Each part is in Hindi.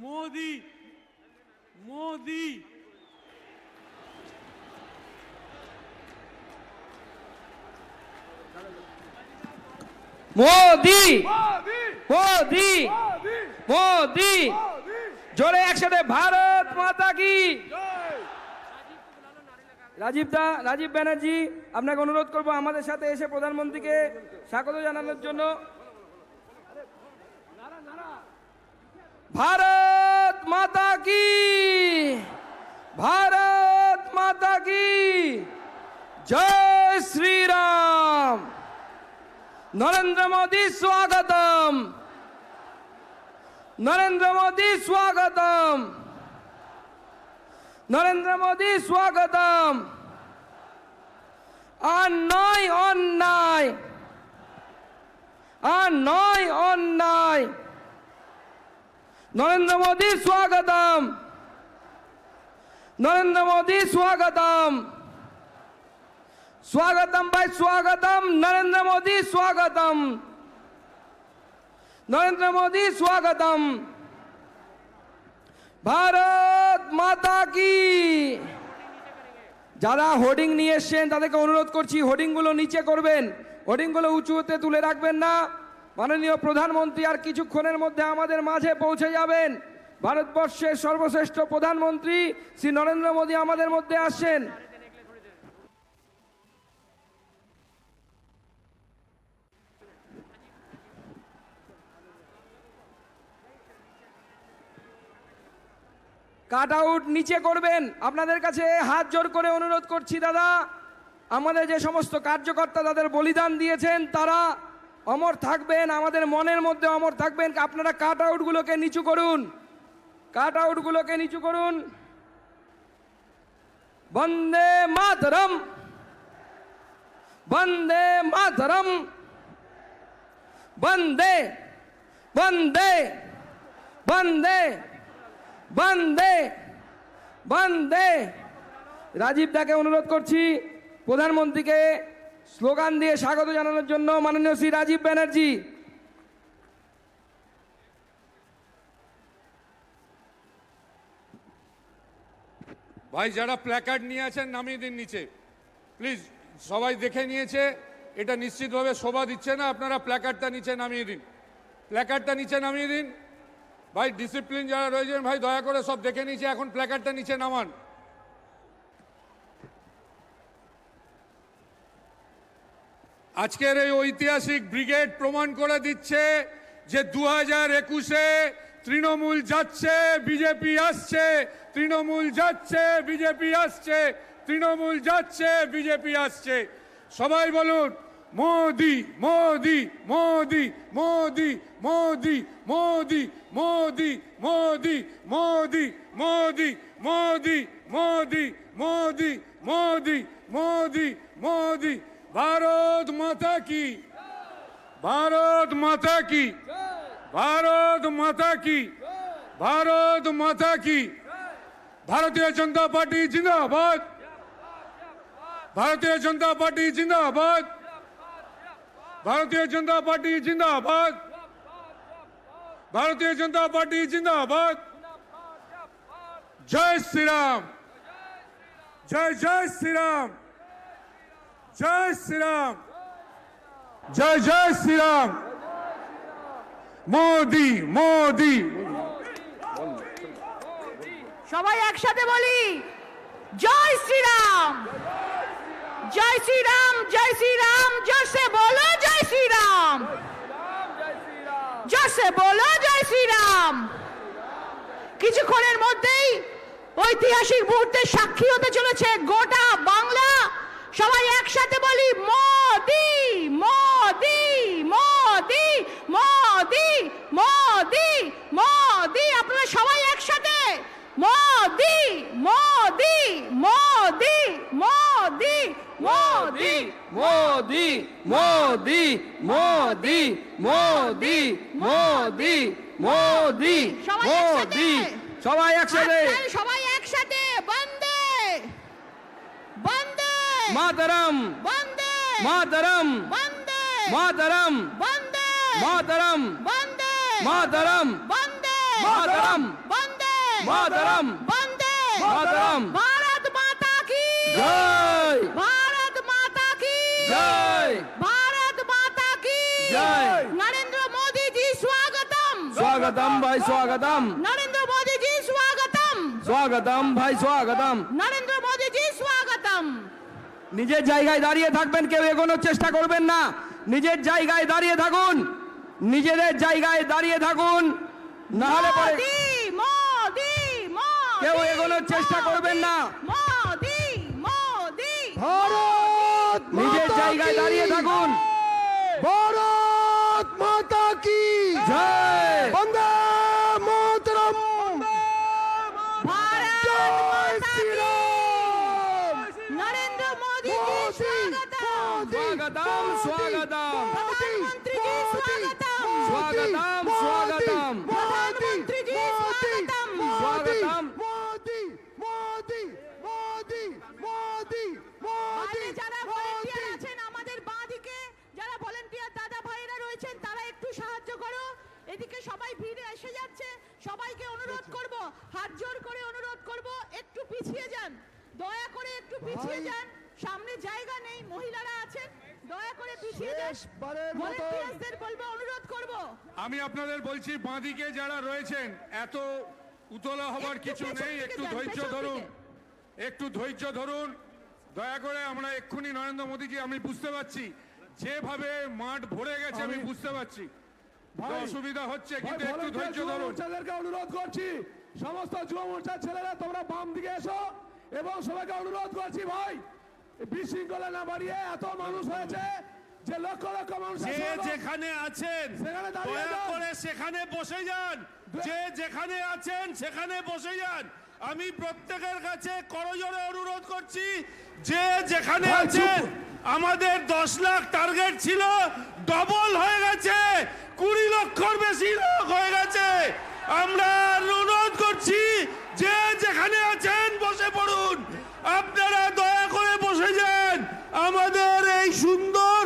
मोदी मोदी মোদি মোদি মোদি জোরে একসাথে ভারত মাতা কি। রাজীব ব্যানার্জি, আপনাকে অনুরোধ করব আমাদের সাথে এসে প্রধানমন্ত্রীকে স্বাগত জানানোর জন্য। ভারত মাতা কি, ভারত মাতা কি জয় শ্রী রাম। नरेंद्र मोदी स्वागतम, नरेंद्र मोदी स्वागतम, नरेंद्र मोदी स्वागतम। अन्याय अन्याय अन्याय अन्याय, नरेंद्र मोदी स्वागतम, नरेंद्र मोदी स्वागतम, स्वागतम भाई स्वागतम, नरेंद्र मोदी स्वागतम, नरेंद्र मोदी स्वागतम। भारत माता की। যারা হোর্ডিং নিয়ে এসেছেন তাদেরকে অনুরোধ করছি হোর্ডিংগুলো নিচে করবেন, হোর্ডিংগুলো উঁচুতে তুলে রাখবেন না। মাননীয় প্রধানমন্ত্রী আর কিছুক্ষণের মধ্যে আমাদের মাঝে পৌঁছে যাবেন। ভারতবর্ষের সর্বশ্রেষ্ঠ প্রধানমন্ত্রী শ্রী নরেন্দ্র মোদী আমাদের মধ্যে আসছেন। কাট আউট নিচে করবেন। আপনাদের কাছে হাত জোর করে অনুরোধ করছি দাদা, আমাদের যে সমস্ত কার্যকর্তা তাদের বলিদান দিয়েছেন তারা অমর থাকবেন, আমাদের মনের মধ্যে অমর থাকবেন। আপনারা কাট আউটগুলোকে নিচু করুন, কাট আউটগুলোকে নিচু করুন। বন্দে মাতরম, বন্দে মাতরম, বন্দে বন্দে বন্দে বন্দে বন্দে। রাজীব দাকে অনুরোধ করছি প্রধানমন্ত্রীকে স্লোগান দিয়ে স্বাগত জানানোর জন্য। মাননীয় শ্রী রাজীব ব্যানার্জি। ভাই যারা প্ল্যাকার্ড নিয়ে আছেন নামিয়ে দিন নিচে প্লিজ। সবাই দেখে নিয়েছে, এটা নিশ্চিতভাবে শোভা দিচ্ছে না। আপনারা প্ল্যাকার্ডটা নিচে নামিয়ে দিন, প্ল্যাকার্ডটা নিচে নামিয়ে দিন। ভাই ডিসিপ্লিন যারা রয়েছেন ভাই দয়া করে সব দেখে নিয়েছে, এখন প্ল্যাকার্ডটা নিচে নামান। আজকের এই ঐতিহাসিক ব্রিগেড প্রমাণ করে দিচ্ছে যে 2021-এ তৃণমূল যাচ্ছে বিজেপি আসছে, তৃণমূল যাচ্ছে বিজেপি আসছে, তৃণমূল যাচ্ছে বিজেপি আসছে। সবাই বলুন মোদি মোদি মোদি মোদি মোদি মোদি মোদি মোদি মোদি মোদি মোদি মোদি মোদি মোদি মোদি মোদি। ভারত মাতা কি, ভারত মাতা কি, ভারত মাতা কি, ভারত মাতা কি। ভারতীয় জনতা পার্টি জিন্দাবাদ, ভারতীয় জনতা পার্টি জিন্দাবাদ, ভারতীয় জনতা পার্টি জিন্দাবাদ, ভারতীয় জনতা পার্টি জিন্দাবাদ। জয় শ্রীরাম, জয় জয় শ্রীরাম, জয় শ্রীরাম, জয় জয় শ্রীরাম। মোদি মোদি। সবাই একসাথে বলি জয় শ্রীরাম, জয় শ্রীরাম, জয় শ্রীরাম। জোরসে বলো জয় শ্রীরাম, জোরসে বলো জয় শ্রীরাম। কিছুক্ষণের মধ্যেই ঐতিহাসিক মুহূর্তের সাক্ষী হতে চলেছে গোটা বাংলা। সবাই একসাথে বলি মোদি মোদি মোদি মোদি মোদি মোদি। আপনারা সবাই একসাথে মোদি মোদি মোদি মোদি মোদি মোদি মোদি মোদি মোদি মোদি মোদি মোদি। সবাই একসাথে, সবাই একসাথে বন্দে বন্দে মাতরম, বন্দে মাতরম, বন্দে মাতরম, বন্দে মাতরম, বন্দে মাতরম, বন্দে মাতরম বন্দে মাতরম বন্দে মাতরম ভারত মাতা কি জয় ভারত মাতা কি জয় भारत माता की जय। नरेंद्र मोदी जी स्वागतम স্বাগতম ভাই স্বাগতম नरेंद्र मोदी जी स्वागतम স্বাগতম ভাই স্বাগতম नरेंद्र मोदी जी स्वागतम নিজের জায়গায় দাঁড়িয়ে থাকবেন, কেউ এগোনোর চেষ্টা করবেন না। নিজের জায়গায় দাঁড়িয়ে থাকুন, নিজেদের জায়গায় দাঁড়িয়ে থাকুন, না হলে পরে मोदी मोदी मोदी কেউ এগোনোর চেষ্টা করবেন না। मोदी मोदी ভারত নিজের জায়গায় দাঁড়িয়ে থাকুন। ভারত মাতা কি জয় বন্দে মাতরম भारत জয় माता की শ্রীরাম नरेंद्र मोदी जी स्वागतम স্বাগতম স্বাগতম प्रधानमंत्री जी स्वागतम স্বাগতম স্বাগতম प्रधानमंत्री जी स्वागतम স্বাগতম মোদি মোদি মোদি মোদি বাইরে মোদি যারা ভলেন্টিয়ার আছেন আমাদের বাঁদিকে যারা ভলেন্টিয়ার দাদা ভাইরা রয়েছেন তারা একটু সাহায্য করো। এদিকে সবাই ভিড়ে এসে যাচ্ছে, সবাইকে অনুরোধ করব, হাত জোর করে অনুরোধ করব, একটু পিছিয়ে যান, দয়া করে একটু পিছিয়ে যান, সামনে জায়গা নেই, মহিলারা আছেন, দয়া করে পিছিয়ে যান। শেষবারের মতো ভলেন্টিয়ারদের বলবো, অনুরোধ করব। আমি আপনাদের বলছি বাঁদিকে যারা রয়েছেন এত উতলা হবার একটু কিছু পেছন নেই, দিকে একটু যান, ধৈর্য পেছন ধরুন, দিকে। একটু ধৈর্য ধরুন দয়া করে। আমরা এক্ষুনি নরেন্দ্র মোদীজি, আমি বুঝতে পারছি যেভাবে মাঠ ভরে গেছে, আমি বুঝতে পারছি তো অসুবিধা হচ্ছে, কিন্তু একটু ধৈর্য ধরুন। মোর্চাদেরকে অনুরোধ করছি, সমস্ত যুব মোর্চার ছেলেরা তোমরা বাম দিকে এসো এবং সবাইকে অনুরোধ করছি ভাই বিশৃঙ্খলা না বাড়িয়ে, এত মানুষ হয়েছে যে লক্ষ লক্ষ মানুষ যে যেখানে আছেন সেখানে দাঁড়িয়ে দয়া যান। করে সেখানে বসে যান, যে যেখানে আছেন সেখানে বসে যান। আমি প্রত্যেকের কাছে করজোড়ে অনুরোধ করছি, যে যেখানে ভাই, আছেন। চুপ। আমাদের 10 লাখ টার্গেট ছিল, ডবল হয়ে গেছে, 20 লক্ষর বেশি লোক হয়ে গেছে। আমরা অনুরোধ করছি, যে যেখানে আছেন বসে পড়ুন, আপনারা দয়া করে বসে যান। আমাদের এই সুন্দর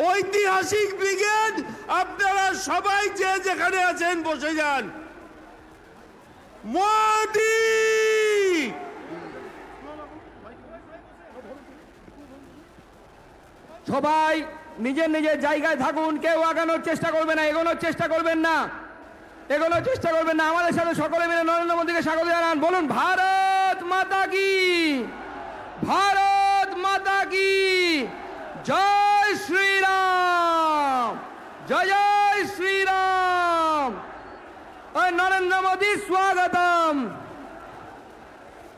ঐতিহাসিক ব্রিগেড, আপনারা সবাই যে যেখানে আছেন বসে যান। মোদি সবাই নিজের নিজের জায়গায় থাকুন, কেউ আগানোর চেষ্টা করবে না, এগোনোর চেষ্টা করবেন না, এগোনোর চেষ্টা করবেন না। আমাদের সাথে সকলে মিলে নরেন্দ্র মোদীকে স্বাগত জানান, বলুন ভারত মাতা কি, ভারত মাতা কি, জয় শ্রীরাম, জয় জয় শ্রীরাম। और नरेंद्र मोदी स्वागतम,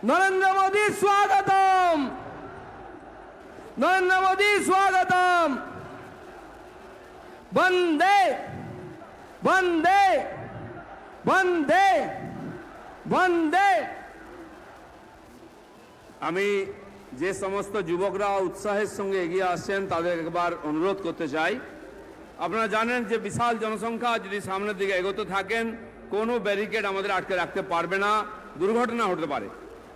नरेंद्र मोदी स्वागतम, नरेंद्र मोदी स्वागतम। वंदे वंदे वंदे वंदे। আমি যে সমস্ত যুবকরা উৎসাহের সঙ্গে এগিয়ে আসছেন তাদের একবার অনুরোধ করতে চাই। আপনারা জানেন যে বিশাল জনসংখ্যা যদি সামনের দিকে এগোতে থাকেন, কোনো ব্যারিকেড আমাদের আটকে রাখতে পারবে না, দুর্ঘটনা হতে পারে।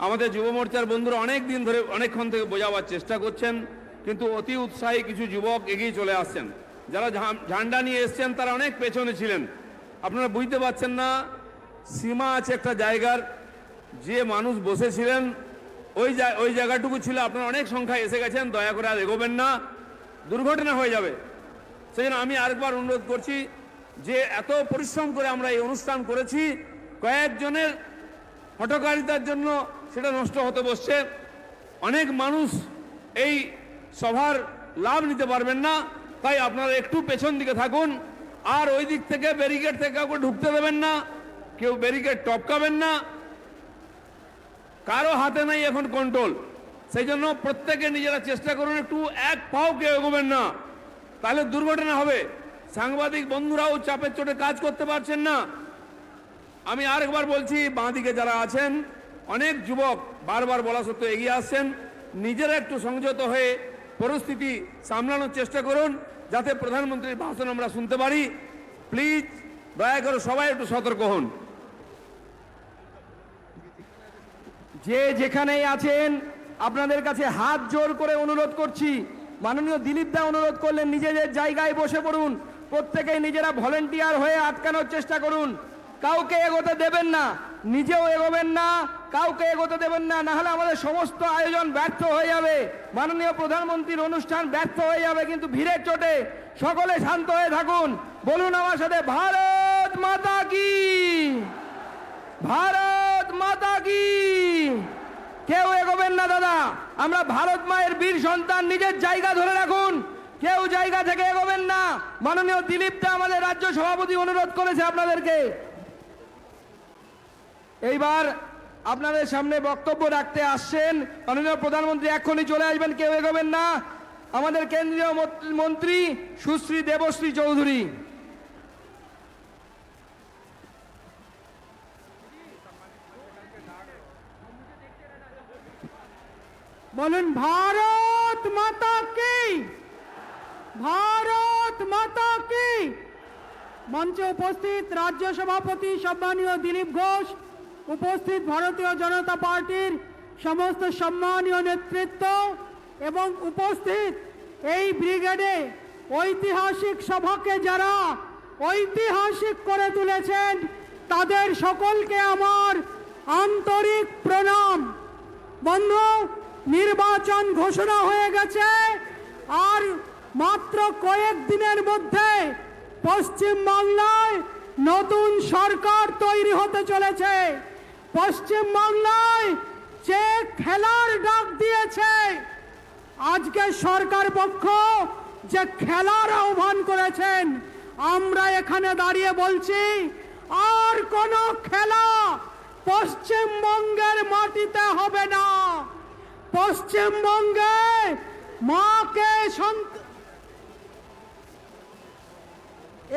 আমাদের যুব মোর্চার বন্ধুরা অনেক দিন ধরে অনেকক্ষণ থেকে বোঝাবার চেষ্টা করছেন, কিন্তু অতি উৎসাহী কিছু যুবক এগিয়ে চলে আসছেন। যারা ঝান্ডা নিয়ে এসছেন তারা অনেক পেছনে ছিলেন। আপনারা বুঝতে পারছেন না, সীমা আছে একটা জায়গার, যে মানুষ বসেছিলেন ওই জায়গাটুকু ছিল, আপনারা অনেক সংখ্যায় এসে গেছেন, দয়া করে আর এগোবেন না, দুর্ঘটনা হয়ে যাবে। সেই জন্য আমি আরেকবার অনুরোধ করছি, যে এত পরিশ্রম করে আমরা এই অনুষ্ঠান করেছি, কয়েকজনের হঠকারিতার জন্য সেটা নষ্ট হতে বসছে। অনেক মানুষ এই সভার লাভ নিতে পারবেন না, তাই আপনারা একটু পেছন দিকে থাকুন। আর ওই দিক থেকে ব্যারিকেড থেকে কাউকে ঢুকতে দেবেন না, কেউ ব্যারিকেড টপকাবেন না, কারো হাতে নাই এখন কন্ট্রোল। সেই জন্য প্রত্যেকে নিজেরা চেষ্টা করুন, একটু এক পাও কেউ এগোবেন না, তাহলে দুর্ঘটনা হবে। সাংবাদিক বন্ধুরাও চাপের চোটে কাজ করতে পারছেন না। আমি আরেকবার বলছি, বাঁদিকে যারা আছেন অনেক যুবক বারবার বলা সত্ত্বেও এগিয়ে আসছেন, নিজেরা একটু সংযত হয়ে পরিস্থিতি সামলানোর চেষ্টা করুন, যাতে প্রধানমন্ত্রীর ভাষণ আমরা শুনতে পারি। প্লিজ দয়া করে সবাই একটু সতর্ক হন। যে যেখানেই আছেন আপনাদের কাছে হাত জোর করে অনুরোধ করছি, মাননীয় দিলীপ দা অনুরোধ করলেন নিজেদের জায়গায় বসে পড়ুন, প্রত্যেকেই নিজেরা ভলেন্টিয়ার হয়ে আটকানোর চেষ্টা করুন, কাউকে এগোতে দেবেন না, নিজেও এগোবেন না, কাউকে এগোতে দেবেন না, না হলে আমাদের সমস্ত আয়োজন ব্যর্থ হয়ে যাবে, মাননীয় প্রধানমন্ত্রীর অনুষ্ঠান ব্যর্থ হয়ে যাবে। কিন্তু ভিড়ের চোটে সকলে শান্ত হয়ে থাকুন, বলুন আমার সাথে, ভারত মাতা কি, ভারত মাতা কি। কেউ এগোবেন না দাদা, আমরা ভারত মায়ের বীর সন্তান, নিজের জায়গা ধরে রাখুন, কেউ জায়গা থেকে এগোবেন না। মাননীয় দিলীপ দা আমাদের রাজ্য সভাপতি অনুরোধ করেছে আপনাদেরকে। এইবার আপনাদের সামনে বক্তব্য রাখতে আসছেন মাননীয় প্রধানমন্ত্রী, এক্ষুনি চলে আসবেন, কেউ এগোবেন না। আমাদের কেন্দ্রীয় মন্ত্রী সুশ্রী দেবশ্রী চৌধুরী। বলুন ভারত মাতা কি, ভারত মাতা কি। মঞ্চে উপস্থিত রাজ্য সভাপতি সম্মানীয় দিলীপ ঘোষ, উপস্থিত ভারতীয় জনতা পার্টির সমস্ত সম্মানীয় নেতৃত্ব এবং উপস্থিত এই ব্রিগেডে ঐতিহাসিক সভাকে যারা ঐতিহাসিক করে তুলেছেন তাদের সকলকে আমার আন্তরিক প্রণাম। বন্ধু, নির্বাচন ঘোষণা হয়ে গেছে, আর মাত্র কয়েক দিনের মধ্যে পশ্চিম বাংলায় নতুন সরকার তৈরি হতে চলেছে। পশ্চিম বাংলায় যে খেলার ডাক দিয়েছে, আজকে সরকার পক্ষ যে খেলার আহ্বান করেছেন, আমরা এখানে দাঁড়িয়ে বলছি আর কোনো খেলা পশ্চিমবঙ্গের মাটিতে হবে না। পশ্চিমবঙ্গে মাকে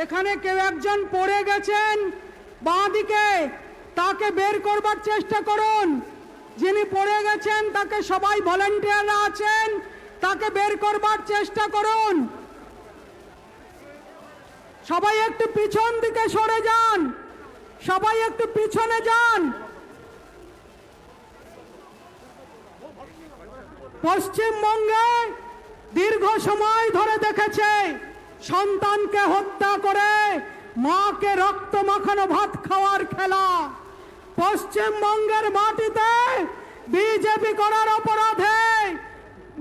এখানে কেউ একজন পড়ে গেছেন বাঁদিকে, তাকে বের করবার চেষ্টা করুন। যিনি পড়ে গেছেন তাকে সবাই ভলেন্টিয়াররা আছেন, তাকে বের করবার চেষ্টা করুন। সবাই একটু পিছন দিকে সরে যান, সবাই একটু পিছনে যান। পশ্চিমবঙ্গে দীর্ঘ সময় ধরে দেখেছে সন্তানকে হত্যা করে মাকে রক্ত মাখানো ভাত খাওয়ার খেলা। পশ্চিমবঙ্গের মাটিতে বিজেপি করার অপরাধে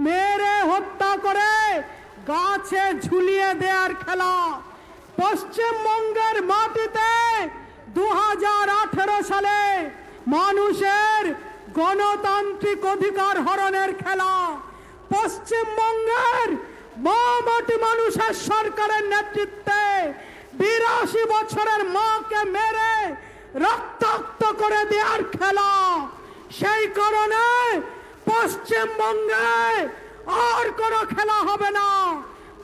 মেরে হত্যা করে গাছে ঝুলিয়ে দেওয়ার খেলা। পশ্চিমবঙ্গের মাটিতে 2018 সালে মানুষের গণতান্ত্রিক অধিকার হরণের খেলা। পশ্চিমবঙ্গের মাটি মানুষের সরকারের নেতৃত্বে 82 বছরের মাকে মেরে রক্তাক্ত করে দেওয়ার খেলা। সেই কারণে পশ্চিমবঙ্গে আর কোনো খেলা হবে না।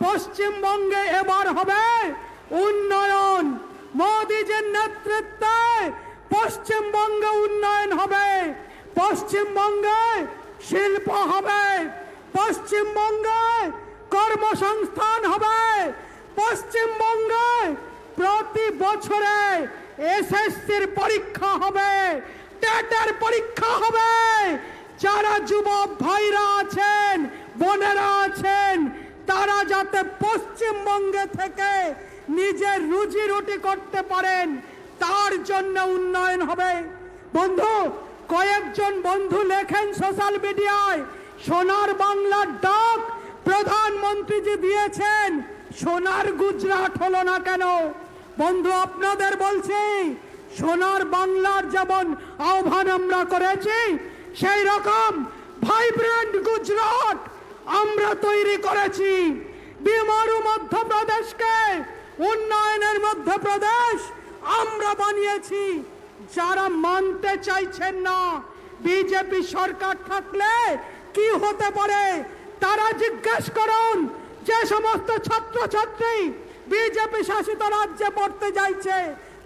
পশ্চিমবঙ্গে এবার হবে উন্নয়ন। মোদিজির নেতৃত্বে পশ্চিমবঙ্গে উন্নয়ন হবে, পশ্চিমবঙ্গে শিল্প হবে, পশ্চিমবঙ্গে কর্মসংস্থান হবে, পশ্চিমবঙ্গে প্রতি বছরে এসএসসির পরীক্ষা হবে, টেটের পরীক্ষা হবে। যারা যুবক ভাইরা আছেন, বোনেরা আছেন, তারা যাতে পশ্চিমবঙ্গে থেকে নিজের রুজি রুটি করতে পারেন, তার জন্য উন্নয়ন হবে। বন্ধু, কয়েকজন বন্ধু লেখেন সোশ্যাল মিডিয়ায়, সোনার বাংলার ডাক প্রধানমন্ত্রীজি দিয়েছেন, সোনার গুজরাট হলো না কেন? বন্ধু, আপনাদের বলছি, সোনার বাংলার যেমন আহ্বান আমরা করেছি, সেই রকম ভাইব্রেন্ট গুজরাট আমরা তৈরি করেছি। বিমারু মধ্যপ্রদেশকে উন্নয়নের মধ্যপ্রদেশ আমরা বানিয়েছি। যারা মানতে চাইছেন না বিজেপি সরকার থাকলে কি হতে পারে, তারা জিজ্ঞেস করুন। যে সমস্ত ছাত্রছাত্রী বিজেপি শাসিত রাজ্যে পড়তে যাইছে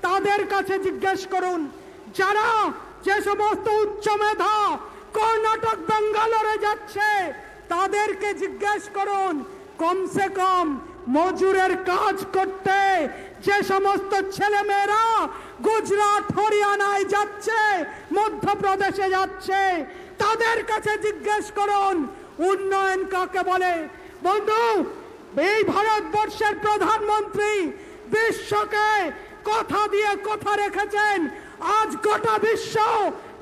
তাদের কাছে জিজ্ঞেস করুন। যারা যে সমস্ত উচ্চ মেধা কর্ণাটক বেঙ্গালোরে যাচ্ছে তাদেরকে জিজ্ঞেস করুন। কমসে কম মজুরের কাজ করতে যে সমস্ত ছেলে মেয়েরা গুজরাট হরিয়ানায় যাচ্ছে, মধ্যপ্রদেশে যাচ্ছে, তাদের কাছে জিজ্ঞেস করুন উন্নয়ন কাকে বলে। বন্ধু, এই ভারতবর্ষের প্রধানমন্ত্রী বিশ্বকে কথা দিয়ে কথা রেখেছেন। আজ গোটা বিশ্ব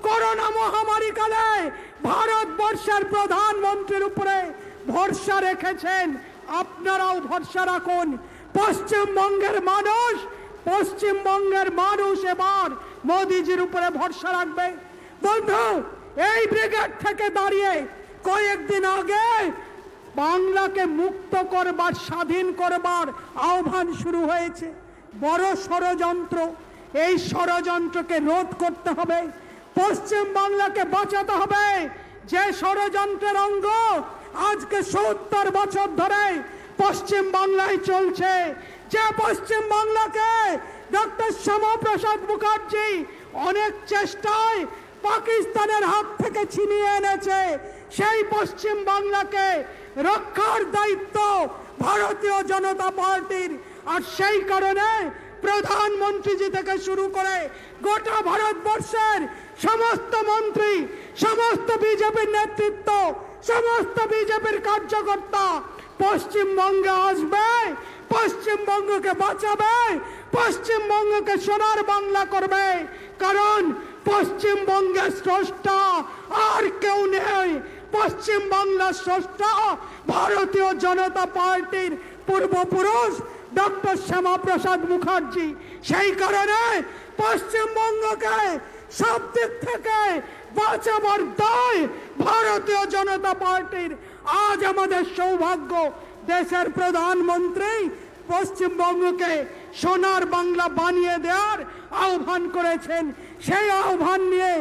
করোনা মহামারী কালে ভারতবর্ষের প্রধানমন্ত্রীর উপরে ভরসা রেখেছেন। আপনারাও ভরসা রাখুন। পশ্চিমবঙ্গের মানুষ এবার মোদিজির উপরে ভরসা রাখবে। বন্ধু, এই ব্রিগেড থেকে দাঁড়িয়ে কয়েকদিন আগে বাংলাকে মুক্ত করবার, স্বাধীন করবার আহ্বান শুরু হয়েছে। বড় ষড়যন্ত্র, এই ষড়যন্ত্রকে রোধ করতে হবে। পশ্চিম বাংলাকে বাঁচাতে হবে। যে ষড়যন্ত্রের অঙ্গ আজকে 70 বছর ধরে পশ্চিম বাংলায় চলছে, যে পশ্চিম বাংলাকে ডক্টর শ্যামাপ্রসাদ মুখার্জি অনেক চেষ্টায় পাকিস্তানের হাত থেকে ছিনিয়ে এনেছে, সেই পশ্চিম বাংলাকে রক্ষার দায়িত্ব ভারতীয় জনতা পার্টির। আর সেই কারণে প্রধানমন্ত্রীজি থেকে শুরু করে গোটা ভারতবর্ষের সমস্ত মন্ত্রী, সমস্ত বিজেপির নেতৃত্ব, সমস্ত বিজেপির কার্যকর্তা পশ্চিমবঙ্গে আসবে, পশ্চিমবঙ্গকে বাঁচাবে, পশ্চিমবঙ্গকে সোনার বাংলা করবে। কারণ পশ্চিমবঙ্গের স্রষ্টা আর কেউ নেই। পশ্চিম বাংলার স্রষ্টা ভারতীয় জনতা পার্টির পূর্বপুরুষ ডক্টর শ্যামাপ্রসাদ মুখার্জি। সেই কারণে পশ্চিমবঙ্গকে সব দিক থেকে বাঁচাবার দায় ভারতীয় জনতা পার্টির। আজ আমাদের সৌভাগ্য, দেশের প্রধানমন্ত্রী পশ্চিমবঙ্গকে সোনার বাংলা বানিয়ে দেওয়ার আহ্বান করেছেন। সেই আহ্বান নিয়ে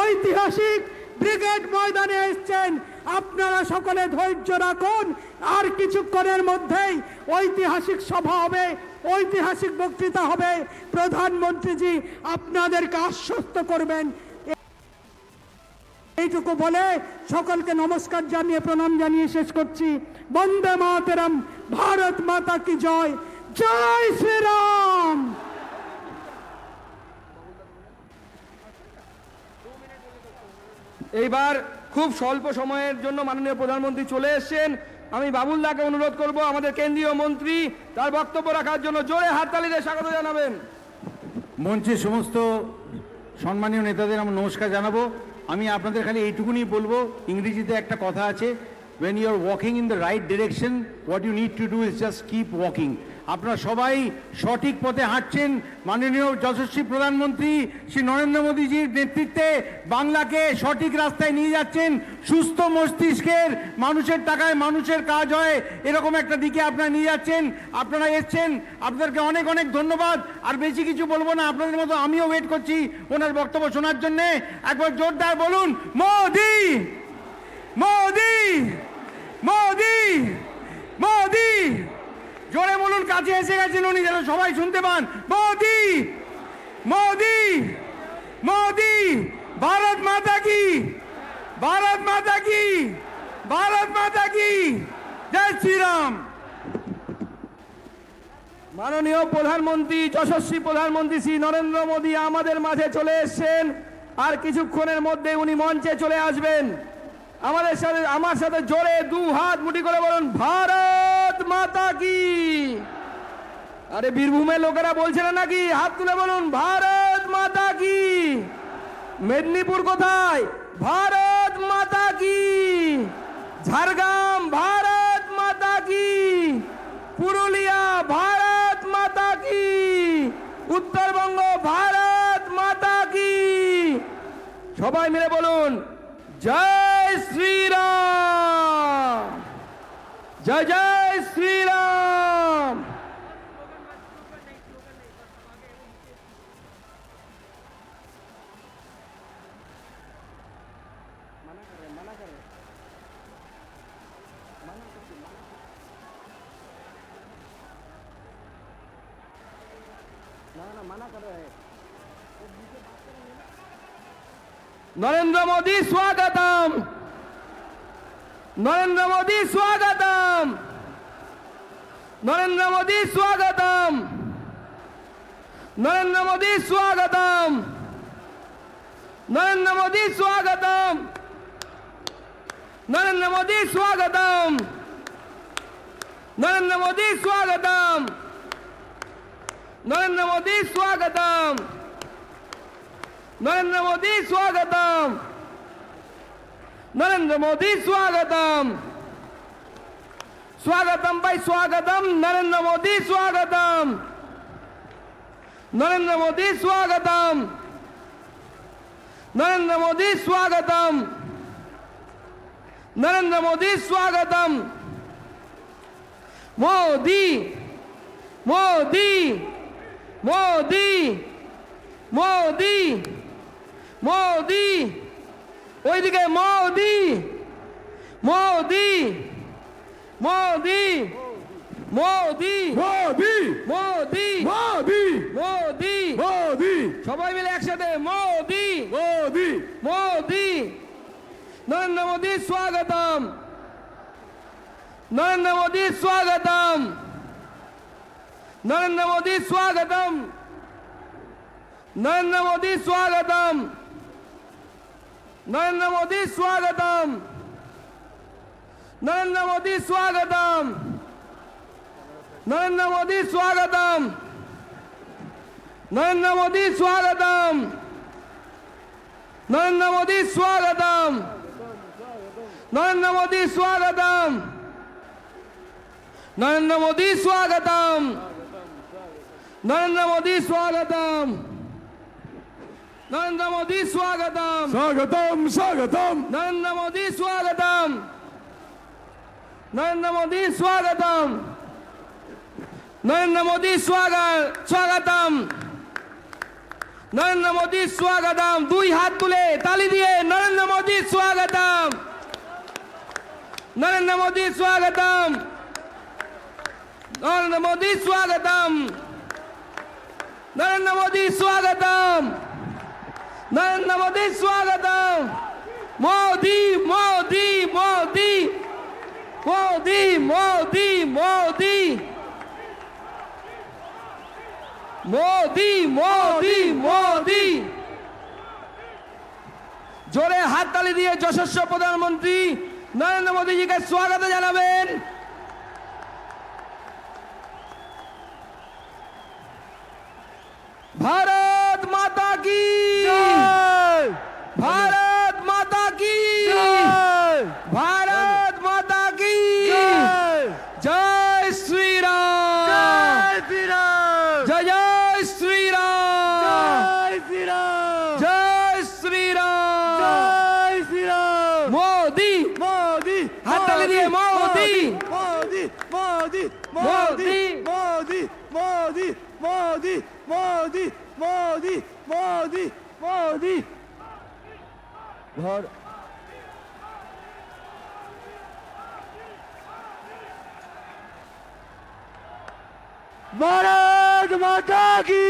ঐতিহাসিক ব্রিগেড ময়দানে এসছেন। আপনারা সকলে ধৈর্য রাখুন, আর কিছুক্ষণের মধ্যেই ঐতিহাসিক সভা হবে, ঐতিহাসিক বক্তৃতা হবে। প্রধানমন্ত্রীজি আপনাদেরকে আশ্বস্ত করবেন। এইটুকু বলে সকলকে নমস্কার জানিয়ে, প্রণাম জানিয়ে শেষ করছি। বন্দে মাতরম, ভারত মাতা কি জয়, জয় শ্রীরাম। এইবার খুব স্বল্প সময়ের জন্য মাননীয় প্রধানমন্ত্রী চলে এসেছেন। আমি বাবুলদাকে অনুরোধ করব আমাদের কেন্দ্রীয় মন্ত্রী তার বক্তব্য রাখার জন্য জোরে হাততালি দিয়ে স্বাগত জানাবেন। মঞ্চে সমস্ত সম্মানীয় নেতাদের আমি নমস্কার জানাবো। আমি আপনাদের খালি এইটুকুনি বলবো, ইংরেজিতে একটা কথা আছে, when you are walking in the right direction, what you need to do is just keep walking. আপনারা সবাই সঠিক পথে হাঁটছেন। মাননীয় যশস্বী প্রধানমন্ত্রী শ্রী নরেন্দ্র মোদীজির নেতৃত্বে বাংলাকে সঠিক রাস্তায় নিয়ে যাচ্ছেন। সুস্থ মস্তিষ্কের, মানুষের টাকায় মানুষের কাজ হয়, এরকম একটা দিকে আপনারা নিয়ে যাচ্ছেন। আপনারা এসছেন, আপনাদেরকে অনেক অনেক ধন্যবাদ। আর বেশি কিছু বলবো না, আপনাদের মতো আমিও ওয়েট করছি ওনার বক্তব্য শোনার জন্যে। একবার জোরদার বলুন, মোদি মোদি মোদি মোদি। জোরে বলুন, কাছে এসে গেছেন উনি, যেন সবাই শুনতে পান। মোদি মোদি মোদি। ভারত মাতা কি, ভারত মাতা কি, ভারত মাতা কি। জয় শ্রীরাম। মাননীয় প্রধানমন্ত্রী, যশস্বী প্রধানমন্ত্রী শ্রী নরেন্দ্র মোদী আমাদের মাঝে চলে এসেছেন। আর কিছুক্ষণের মধ্যে উনি মঞ্চে চলে আসবেন। আমার সাথে জোরে 2 হাত মুঠি করে বলুন, ভারত মাতা কি। আরে বীরভূমের লোকেরা বলছে না নাকি? হাত তুলে বলুন, ভারত মাতা কি। মেদিনীপুর কোথায়? ভারত মাতা কি। ঝাড়গ্রাম, ভারত মাতা কি। পুরুলিয়া, ভারত মাতা কি। উত্তরবঙ্গ, ভারত মাতা কি। সবাই মিলে বলুন, জয় শ্রীরাম, জয় জয় শ্রীরাম। नरेंद्र मोदी स्वागतम, नरेंद्र मोदी स्वागतम, नरेंद्र मोदी स्वागतम, नरेंद्र मोदी स्वागतम, नरेंद्र मोदी स्वागतम, नरेंद्र मोदी स्वागतम, नरेंद्र मोदी स्वागतम, नरेंद्र मोदी स्वागतम, नरेंद्र मोदी स्वागतम, नरेंद्र मोदी स्वागतम, स्वागतम भाई स्वागतम, नरेंद्र मोदी स्वागतम, नरेंद्र मोदी स्वागतम, नरेंद्र मोदी स्वागतम, नरेंद्र मोदी स्वागतम, मोदी मोदी मोदी मोदी मोदी ওইদিকে মোদি মোদি মোদি মোদি মোদি মোদি মোদি মোদি মোদি সবাই মিলে একসাথে মোদি মোদি মোদি নরেন্দ্র মোদি স্বাগতম, নরেন্দ্র মোদি স্বাগতম, নরেন্দ্র মোদি স্বাগতম, নরেন্দ্র মোদি স্বাগতম, नरेंद्र मोदी स्वागतम, नरेंद्र मोदी स्वागतम, नरेंद्र मोदी स्वागतम, नरेंद्र मोदी स्वागतम, नरेंद्र मोदी स्वागतम, नरेंद्र मोदी स्वागतम, नरेंद्र मोदी स्वागतम, नरेंद्र मोदी स्वागतम, नरेंद्र मोदी स्वागतम, स्वागतम स्वागतम नरेंद्र मोदी स्वागतम, नरेंद्र मोदी स्वागतम, नरेंद्र मोदी स्वागतम, नरेंद्र मोदी स्वागतम, দুই হাত তুলে তালি দিয়ে नरेंद्र मोदी स्वागतम, नरेंद्र मोदी स्वागतम, नरेंद्र मोदी स्वागतम, नरेंद्र मोदी स्वागतम, नरेंद्र मोदी स्वागतम, मोदी मोदी मोदी मोदी मोदी मोदी मोदी मोदी मोदी जोरे हाथ ताली दिए यशस्वी प्रधानमंत्री नरेंद्र मोदी जी का स्वागत জানাবেন। भारत माता की भारत माता की भारत माता की जय श्री राम, जय जय श्री राम, जय श्री राम, मोदी मोदी हाथ ताली दिए मोदी मोदी मोदी मोदी मोदी मोदी मोदी मोदी मोदी मोदी मोदी घर भारत माता की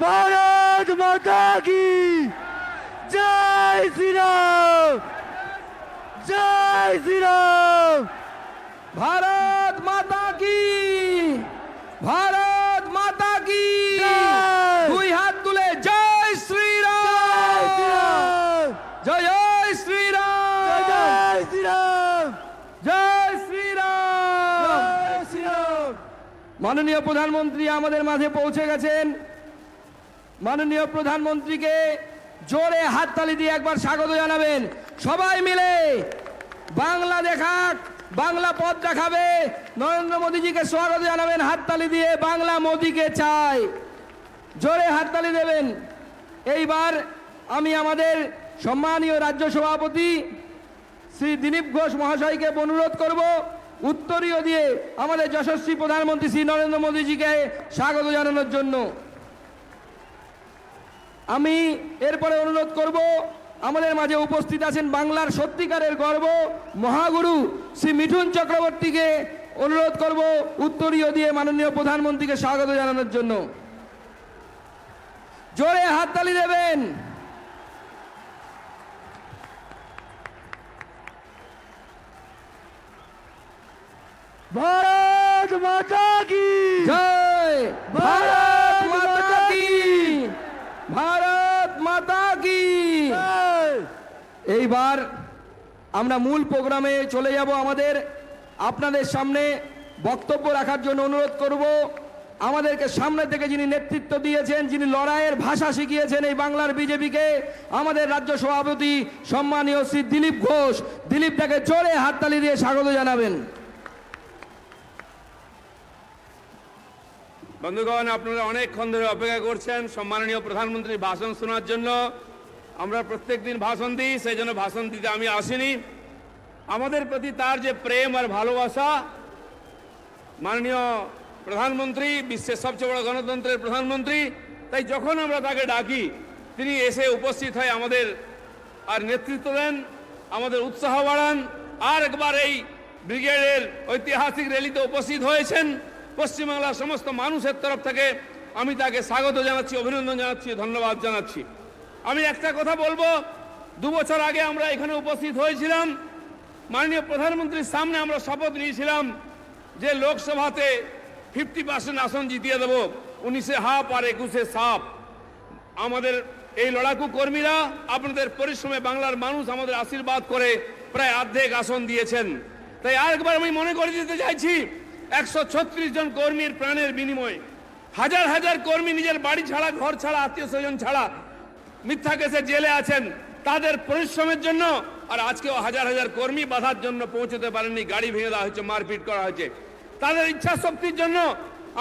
भारत माता की जय श्री राम जय श्री राम भारत माता की भारत माता की দুই হাত তুলে জয় শ্রী রাম, জয় জয় শ্রী রাম, जय श्री राम জয় শ্রী রাম। जय श्री राम মাননীয় প্রধানমন্ত্রী আমাদের মাঝে পৌঁছে গেছেন। মাননীয় প্রধানমন্ত্রীকে জোরে হাততালি দিয়ে একবার স্বাগত জানাবেন। সবাই মিলে বাংলা দেখাক, বাংলা পথ দেখাবে। নরেন্দ্র মোদীজিকে স্বাগত জানাবেন হাততালি দিয়ে। বাংলা মোদীকে চাই, জোরে হাততালি দেবেন। এইবার আমি আমাদের সম্মানীয় রাজ্য সভাপতি শ্রী দিলীপ ঘোষ মহাশয়কে অনুরোধ করব উত্তরীয় দিয়ে আমাদের যশস্বী প্রধানমন্ত্রী শ্রী নরেন্দ্র মোদীজিকে স্বাগত জানানোর জন্য। আমি এরপরে অনুরোধ করব আমাদের মাঝে উপস্থিত আছেন বাংলার সত্যিকারের গর্ব মহাগুরু শ্রী মিঠুন চক্রবর্তীকে অনুরোধ করব উত্তরীয় দিয়ে মাননীয় প্রধানমন্ত্রীকে স্বাগত জানানোর জন্য। জোরে হাততালি দেবেন। भारत माता की জয় ভারত মাতা কি, ভারত মাতা কি। এইবার আমরা মূল প্রোগ্রামে চলে যাব। আমাদের আপনাদের সামনে বক্তব্য রাখার জন্য অনুরোধ করব আমাদেরকে সামনে থেকে যিনি নেতৃত্ব দিয়েছেন, যিনি লড়াইয়ের ভাষা শিখিয়েছেন এই বাংলার বিজেপিকে, আমাদের রাজ্য সভাপতি সম্মানীয় শ্রী দিলীপ ঘোষ। দিলীপ দাকে জোরে হাততালি দিয়ে স্বাগত জানাবেন। বন্ধুগণ, আপনারা অনেকক্ষণ ধরে অপেক্ষা করছেন সম্মাননীয় প্রধানমন্ত্রীর ভাষণ শোনার জন্য। আমরা প্রত্যেকদিন ভাষণ দিই, সেই জন্য ভাষণ দিতে আমি আসিনি। আমাদের প্রতি তার যে প্রেম আর ভালোবাসা, মাননীয় প্রধানমন্ত্রী, বিশ্বের সবচেয়ে বড় গণতন্ত্রের প্রধানমন্ত্রী, তাই যখন আমরা তাকে ডাকি তিনি এসে উপস্থিত হয়ে আমাদের আর নেতৃত্ব দেন, আমাদের উৎসাহ বাড়ান। আর একবার এই ব্রিগেডের ঐতিহাসিক র্যালিতে উপস্থিত হয়েছেন। পশ্চিমবাংলার সমস্ত মানুষের তরফ থেকে আমি তাকে স্বাগত জানাচ্ছি, অভিনন্দন জানাচ্ছি, ধন্যবাদ জানাচ্ছি। আমি একটা কথা বলবো, 2 বছর আগে আমরা এখানে উপস্থিত হয়েছিলাম। মাননীয় প্রধানমন্ত্রীর সামনে আমরা শপথ নিয়েছিলাম যে লোকসভাতে 50% আসন জিতিয়ে দেব, 19-এ হাফ আর 21-এ সাফ। আমাদের এই লড়াকু কর্মীরা আপনাদের পরিশ্রমে বাংলার মানুষ আমাদের আশীর্বাদ করে প্রায় অর্ধেক আসন দিয়েছেন। তাই আরেকবার আমি মনে করে দিতে চাইছি, 136 জন কর্মীর প্রাণের বিনিময়ে হাজার হাজার কর্মী নিজের বাড়ি ছাড়া, ঘর ছাড়া, আত্মীয় স্বজন ছাড়া মিথ্যা কেসে জেলে আছেন, তাদের পরিশ্রমের জন্য। আর আজকেও হাজার হাজার কর্মী বাধার জন্য পৌঁছতে পারেননি, গাড়ি ভেঙে দেওয়া হয়েছে, মারপিট করা হয়েছে। তাদের ইচ্ছা শক্তির জন্য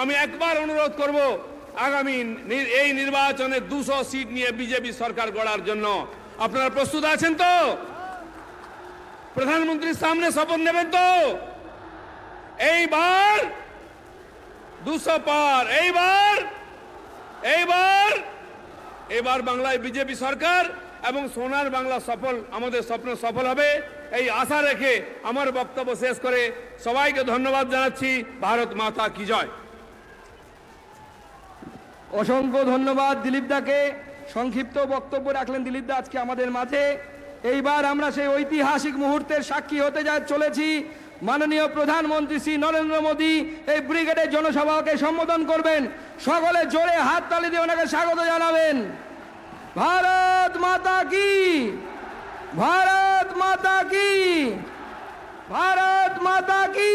আমি একবার অনুরোধ করব, আগামী এই নির্বাচনে 200 সিট নিয়ে বিজেপি সরকার গড়ার জন্য আপনারা প্রস্তুত আছেন তো? প্রধানমন্ত্রীর সামনে শপথ নেবেন তো? এইবার 200 পার, এইবার বাংলায় বিজেপি সরকার এবং সোনার বাংলা সফল, আমাদের স্বপ্ন সফল হবে, এই আশা রেখে আমার বক্তব্য শেষ করে সবাইকে ধন্যবাদ জানাচ্ছি। ভারত মাতা কি জয়। অসংখ্য ধন্যবাদ দিলীপ দাকে। সংক্ষিপ্ত বক্তব্য রাখলেন দিলীপ দা আজকে আমাদের মাঝে। এইবার আমরা সেই ঐতিহাসিক মুহূর্তের সাক্ষী হতে চলেছি। মাননীয় প্রধানমন্ত্রী শ্রী নরেন্দ্র মোদী এই ব্রিগেডের জনসভাকে সম্বোধন করবেন। সকলে জোরে হাততালি দিয়ে ওনাকে স্বাগত জানাবেন। ভারত মাতা কি, ভারত মাতা কি, ভারত মাতা কি।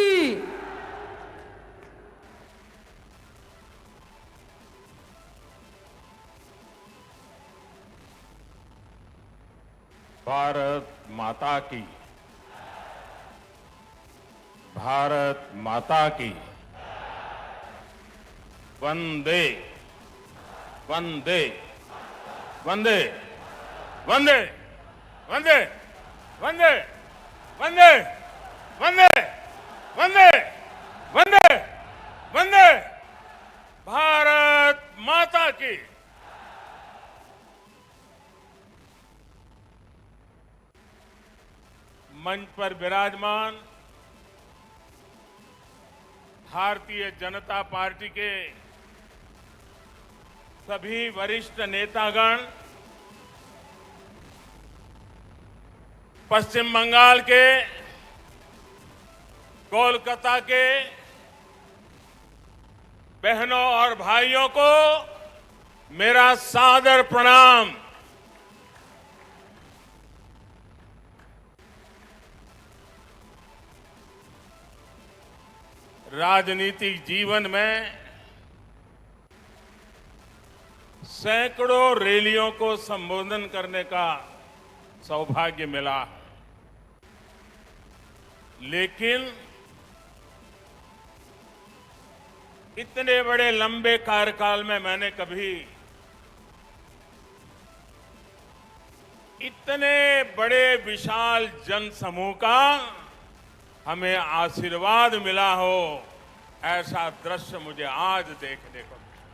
भारत माता की, भारत माता की। वंदे वंदे वंदे वंदे वंदे वंदे वंदे वंदे वंदे वंदे वंदे भारत माता की। मंच पर विराजमान भारतीय जनता पार्टी के सभी वरिष्ठ नेतागण, पश्चिम बंगाल के, कोलकाता के बहनों और भाइयों को मेरा सादर प्रणाम। राजनीतिक जीवन में सैकड़ों रैलियों को संबोधन करने का सौभाग्य मिला, लेकिन इतने बड़े लंबे कार्यकाल में मैंने कभी इतने बड़े विशाल जनसमूह का हमें आशीर्वाद मिला हो, ऐसा दृश्य मुझे आज देखने को मिला।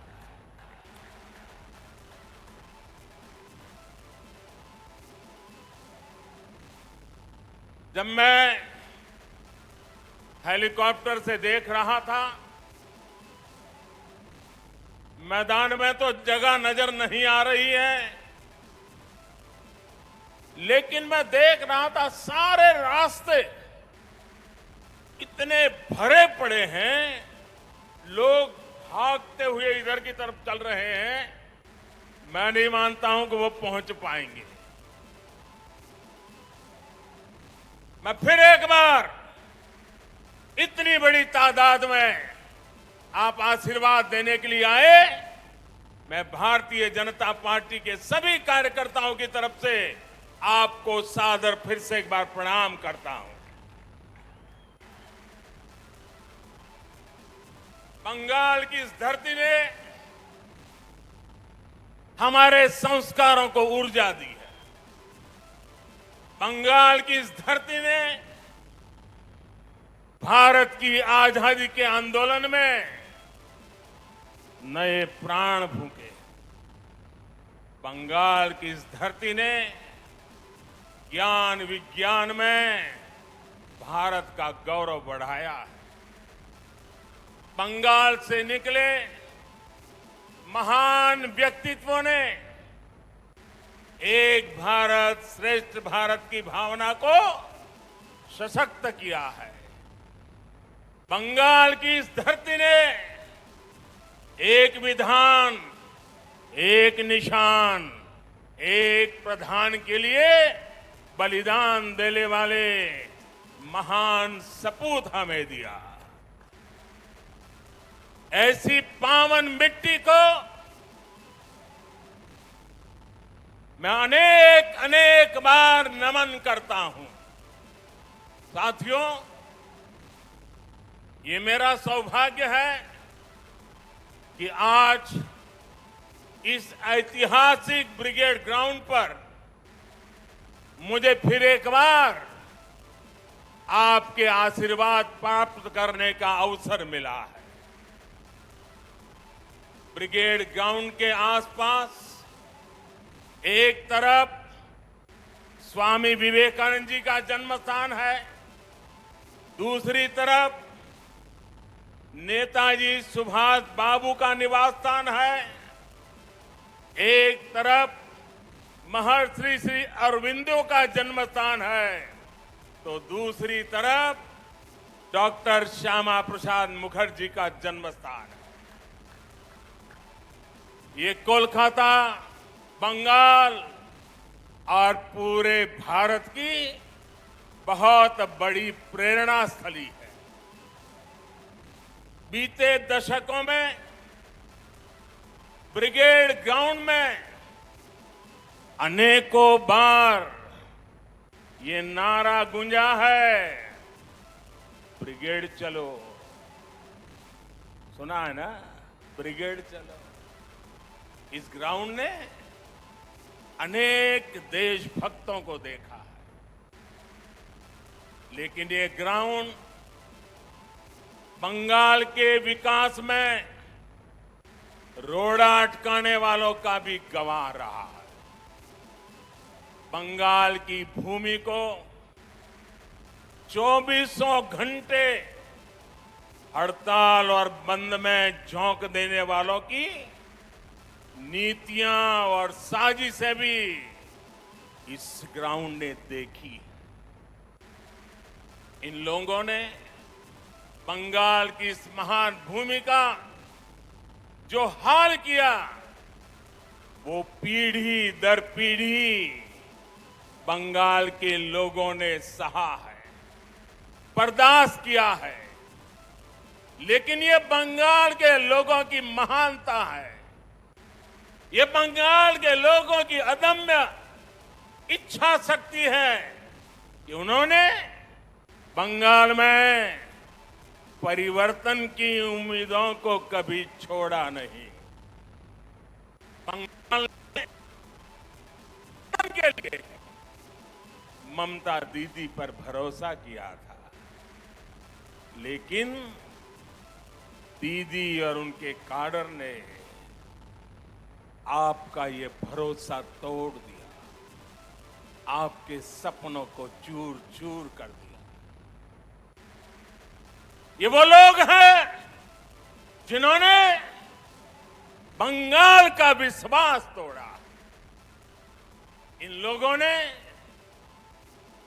जब मैं हेलीकॉप्टर से देख रहा था, मैदान में तो जगह नजर नहीं आ रही है, लेकिन मैं देख रहा था सारे रास्ते इतने भरे पड़े हैं, लोग भागते हुए इधर की तरफ चल रहे हैं। मैं नहीं मानता हूं कि वो पहुंच पाएंगे। मैं फिर एक बार इतनी बड़ी तादाद में आप आशीर्वाद देने के लिए आए। मैं भारतीय जनता पार्टी के सभी कार्यकर्ताओं की तरफ से आपको सादर फिर से एक बार प्रणाम करता हूं। बंगाल की इस धरती ने हमारे संस्कारों को ऊर्जा दी है। बंगाल की इस धरती ने भारत की आजादी के आंदोलन में नए प्राण फूंके। बंगाल की इस धरती ने ज्ञान विज्ञान में भारत का गौरव बढ़ाया है। बंगाल से निकले महान व्यक्तित्वों ने एक भारत श्रेष्ठ भारत की भावना को सशक्त किया है। बंगाल की इस धरती ने एक विधान, एक निशान, एक प्रधान के लिए बलिदान देने वाले महान सपूत हमें दिया। ऐसी पावन मिट्टी को मैं अनेक अनेक बार नमन करता हूं। साथियों, ये मेरा सौभाग्य है कि आज इस ऐतिहासिक ब्रिगेड ग्राउंड पर मुझे फिर एक बार आपके आशीर्वाद प्राप्त करने का अवसर मिला है। ब्रिगेड ग्राउंड के आसपास एक तरफ स्वामी विवेकानंद जी का जन्म स्थान है, दूसरी तरफ नेताजी सुभाष बाबू का निवास स्थान है, एक तरफ महर्षि श्री अरविंदो का जन्म स्थान है, तो दूसरी तरफ डॉक्टर श्यामा प्रसाद मुखर्जी का जन्म स्थान है। ये कोलकाता, बंगाल और पूरे भारत की बहुत बड़ी प्रेरणा स्थली है। बीते दशकों में ब्रिगेड ग्राउंड में अनेकों बार ये नारा गूंजा है, ब्रिगेड चलो। सुना है ना, ब्रिगेड चलो। इस ग्राउंड ने अनेक देशभक्तों को देखा है, लेकिन ये ग्राउंड बंगाल के विकास में रोड़ा अटकाने वालों का भी गवाह रहा है। बंगाल की भूमि को 2400 घंटे हड़ताल और बंद में झोंक देने वालों की नीतियां और साजिशें भी इस ग्राउंड ने देखी। इन लोगों ने बंगाल की इस महान भूमि का जो हाल किया, वो पीढ़ी दर पीढ़ी बंगाल के लोगों ने सहा है, बर्दाश्त किया है। लेकिन ये बंगाल के लोगों की महानता है, ये बंगाल के लोगों की अदम्य इच्छा शक्ति है कि उन्होंने बंगाल में परिवर्तन की उम्मीदों को कभी छोड़ा नहीं। बंगाल के लिए ममता दीदी पर भरोसा किया था, लेकिन दीदी और उनके काडर ने आपका ये भरोसा तोड़ दिया, आपके सपनों को चूर चूर कर दिया। ये वो लोग हैं जिन्होंने बंगाल का विश्वास तोड़ा। इन लोगों ने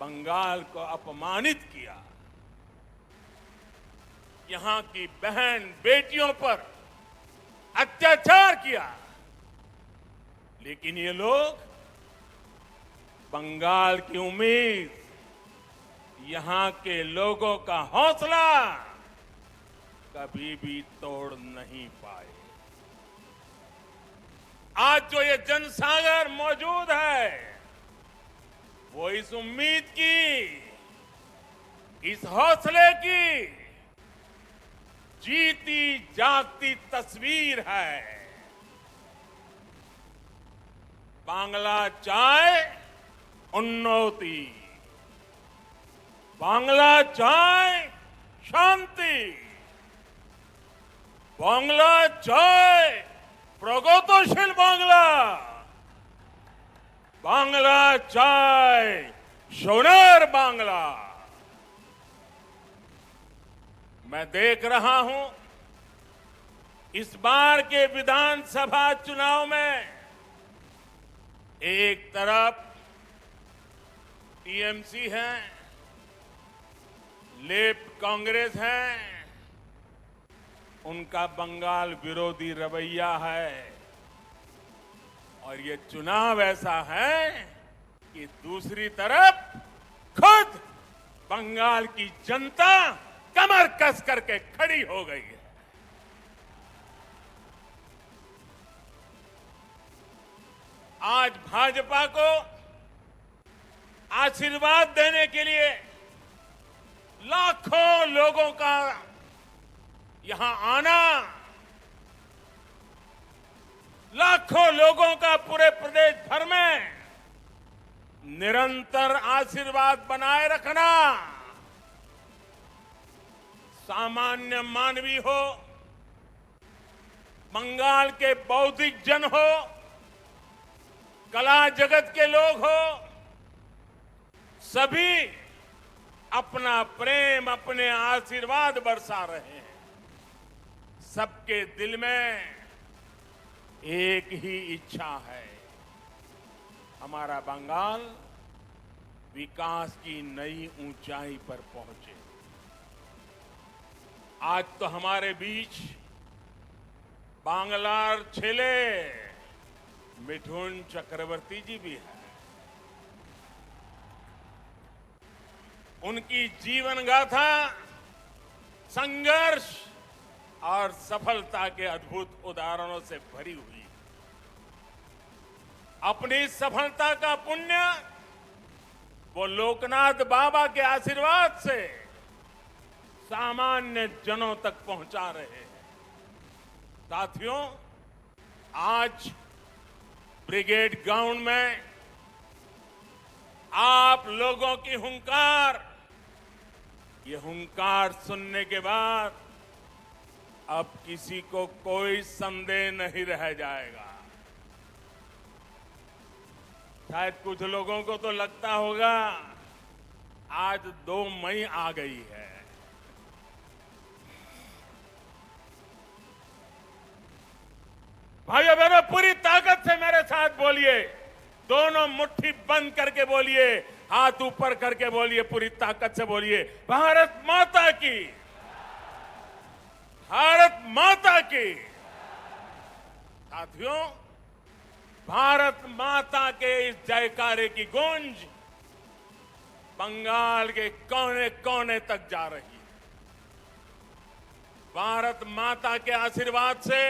बंगाल को अपमानित किया, यहां की बहन बेटियों पर अत्याचार किया। लेकिन ये लोग बंगाल की उम्मीद, यहां के लोगों का हौसला कभी भी तोड़ नहीं पाए। आज जो ये जनसागर मौजूद है, वो इस उम्मीद की, इस हौसले की जीती जागती तस्वीर है। बांग्ला चाय उन्नति, बांग्ला चाय शांति, बांग्ला चाय प्रगतिशील बांग्ला, बांग्ला चाय सोनार बांग्ला। मैं देख रहा हूं इस बार के विधानसभा चुनाव में एक तरफ टीएमसी है, लेफ्ट कांग्रेस है, उनका बंगाल विरोधी रवैया है, और ये चुनाव ऐसा है कि दूसरी तरफ खुद बंगाल की जनता कमर कस करके खड़ी हो गई है। आज भाजपा को आशीर्वाद देने के लिए लाखों लोगों का यहां आना, लाखों लोगों का पूरे प्रदेश भर में निरंतर आशीर्वाद बनाए रखना, सामान्य मानवी हो, बंगाल के बौद्धिक जन हो, कला जगत के लोग हो, सभी अपना प्रेम, अपने आशीर्वाद बरसा रहे हैं। सबके दिल में एक ही इच्छा है, हमारा बंगाल विकास की नई ऊंचाई पर पहुंचे। आज तो हमारे बीच बांग्लार छेले मिठुन चक्रवर्ती जी भी है। उनकी जीवन गाथा संघर्ष और सफलता के अद्भुत उदाहरणों से भरी हुई। अपनी सफलता का पुण्य वो लोकनाथ बाबा के आशीर्वाद से सामान्य जनों तक पहुंचा रहे हैं। साथियों, आज ब्रिगेड ग्राउंड में आप लोगों की हुंकार, ये हुंकार सुनने के बाद अब किसी को कोई संदेह नहीं रह जाएगा। शायद कुछ लोगों को तो लगता होगा आज 2 मई आ गई है। भाइयों बहनों, पूरी ताकत से मेरे साथ बोलिए, दोनों मुट्ठी बंद करके बोलिए, हाथ ऊपर करके बोलिए, पूरी ताकत से बोलिए, भारत माता की, भारत माता की। साथियों, भारत माता के इस जयकारे की गूंज बंगाल के कोने कोने तक जा रही है। भारत माता के आशीर्वाद से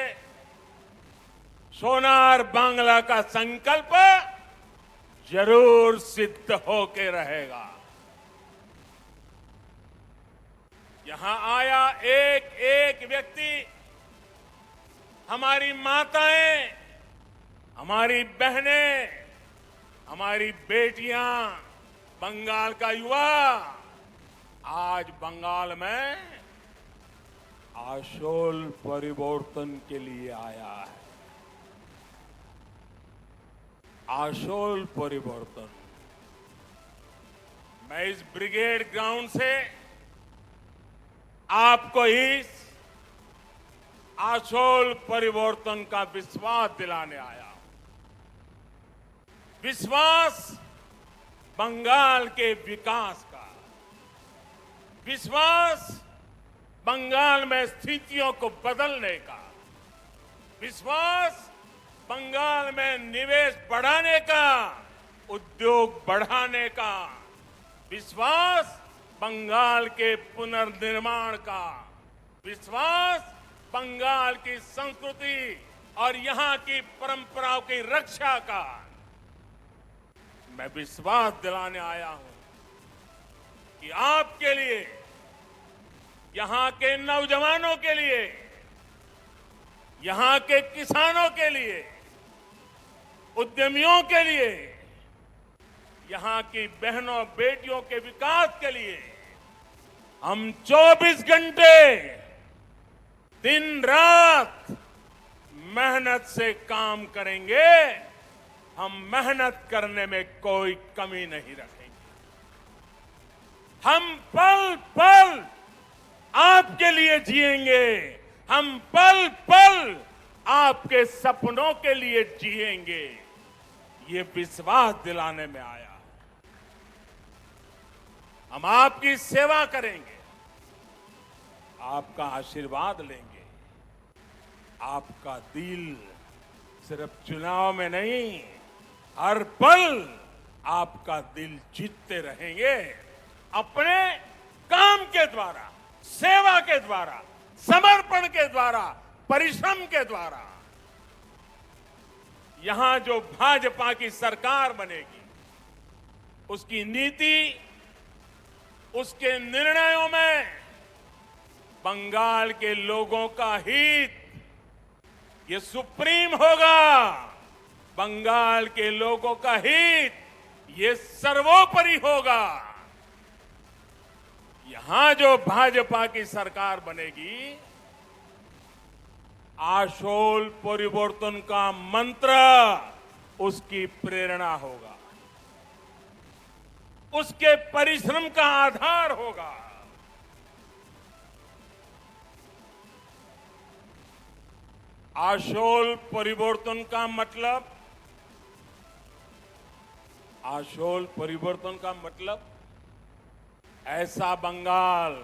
सोनार बांग्ला का संकल्प जरूर सिद्ध होके रहेगा। यहां आया एक एक व्यक्ति, हमारी माताएं, हमारी बहनें, हमारी बेटियां, बंगाल का युवा आज बंगाल में आशोल परिवर्तन के लिए आया है। आशोल परिवर्तन। मैं इस ब्रिगेड ग्राउंड से आपको इस आशोल परिवर्तन का विश्वास दिलाने आया। विश्वास बंगाल के विकास का, विश्वास बंगाल में स्थितियों को बदलने का, विश्वास बंगाल में निवेश बढ़ाने का, उद्योग बढ़ाने का, विश्वास बंगाल के पुनर्निर्माण का, विश्वास बंगाल की संस्कृति और यहां की परंपराओं की रक्षा का मैं विश्वास दिलाने आया हूं कि आपके लिए, यहां के नौजवानों के लिए, यहां के किसानों के लिए, उद्यमियों के लिए, यहां की बहनों बेटियों के विकास के लिए हम 24 घंटे दिन रात मेहनत से काम करेंगे। हम मेहनत करने में कोई कमी नहीं रखेंगे। हम पल पल आपके लिए जिएंगे। हम पल पल आपके सपनों के लिए जिएंगे। ये विश्वास दिलाने में आया। हम आपकी सेवा करेंगे, आपका आशीर्वाद लेंगे। आपका दिल सिर्फ चुनाव में नहीं, हर पल आपका दिल जीतते रहेंगे। अपने काम के द्वारा, सेवा के द्वारा, समर्पण के द्वारा, परिश्रम के द्वारा। यहां जो भाजपा की सरकार बनेगी, उसकी नीति, उसके निर्णयों में बंगाल के लोगों का हित ये सुप्रीम होगा। बंगाल के लोगों का हित ये सर्वोपरि होगा। यहां जो भाजपा की सरकार बनेगी, आशोल परिवर्तन का मंत्र उसकी प्रेरणा होगा, उसके परिश्रम का आधार होगा। आशोल परिवर्तन का मतलब, आशोल परिवर्तन का मतलब ऐसा बंगाल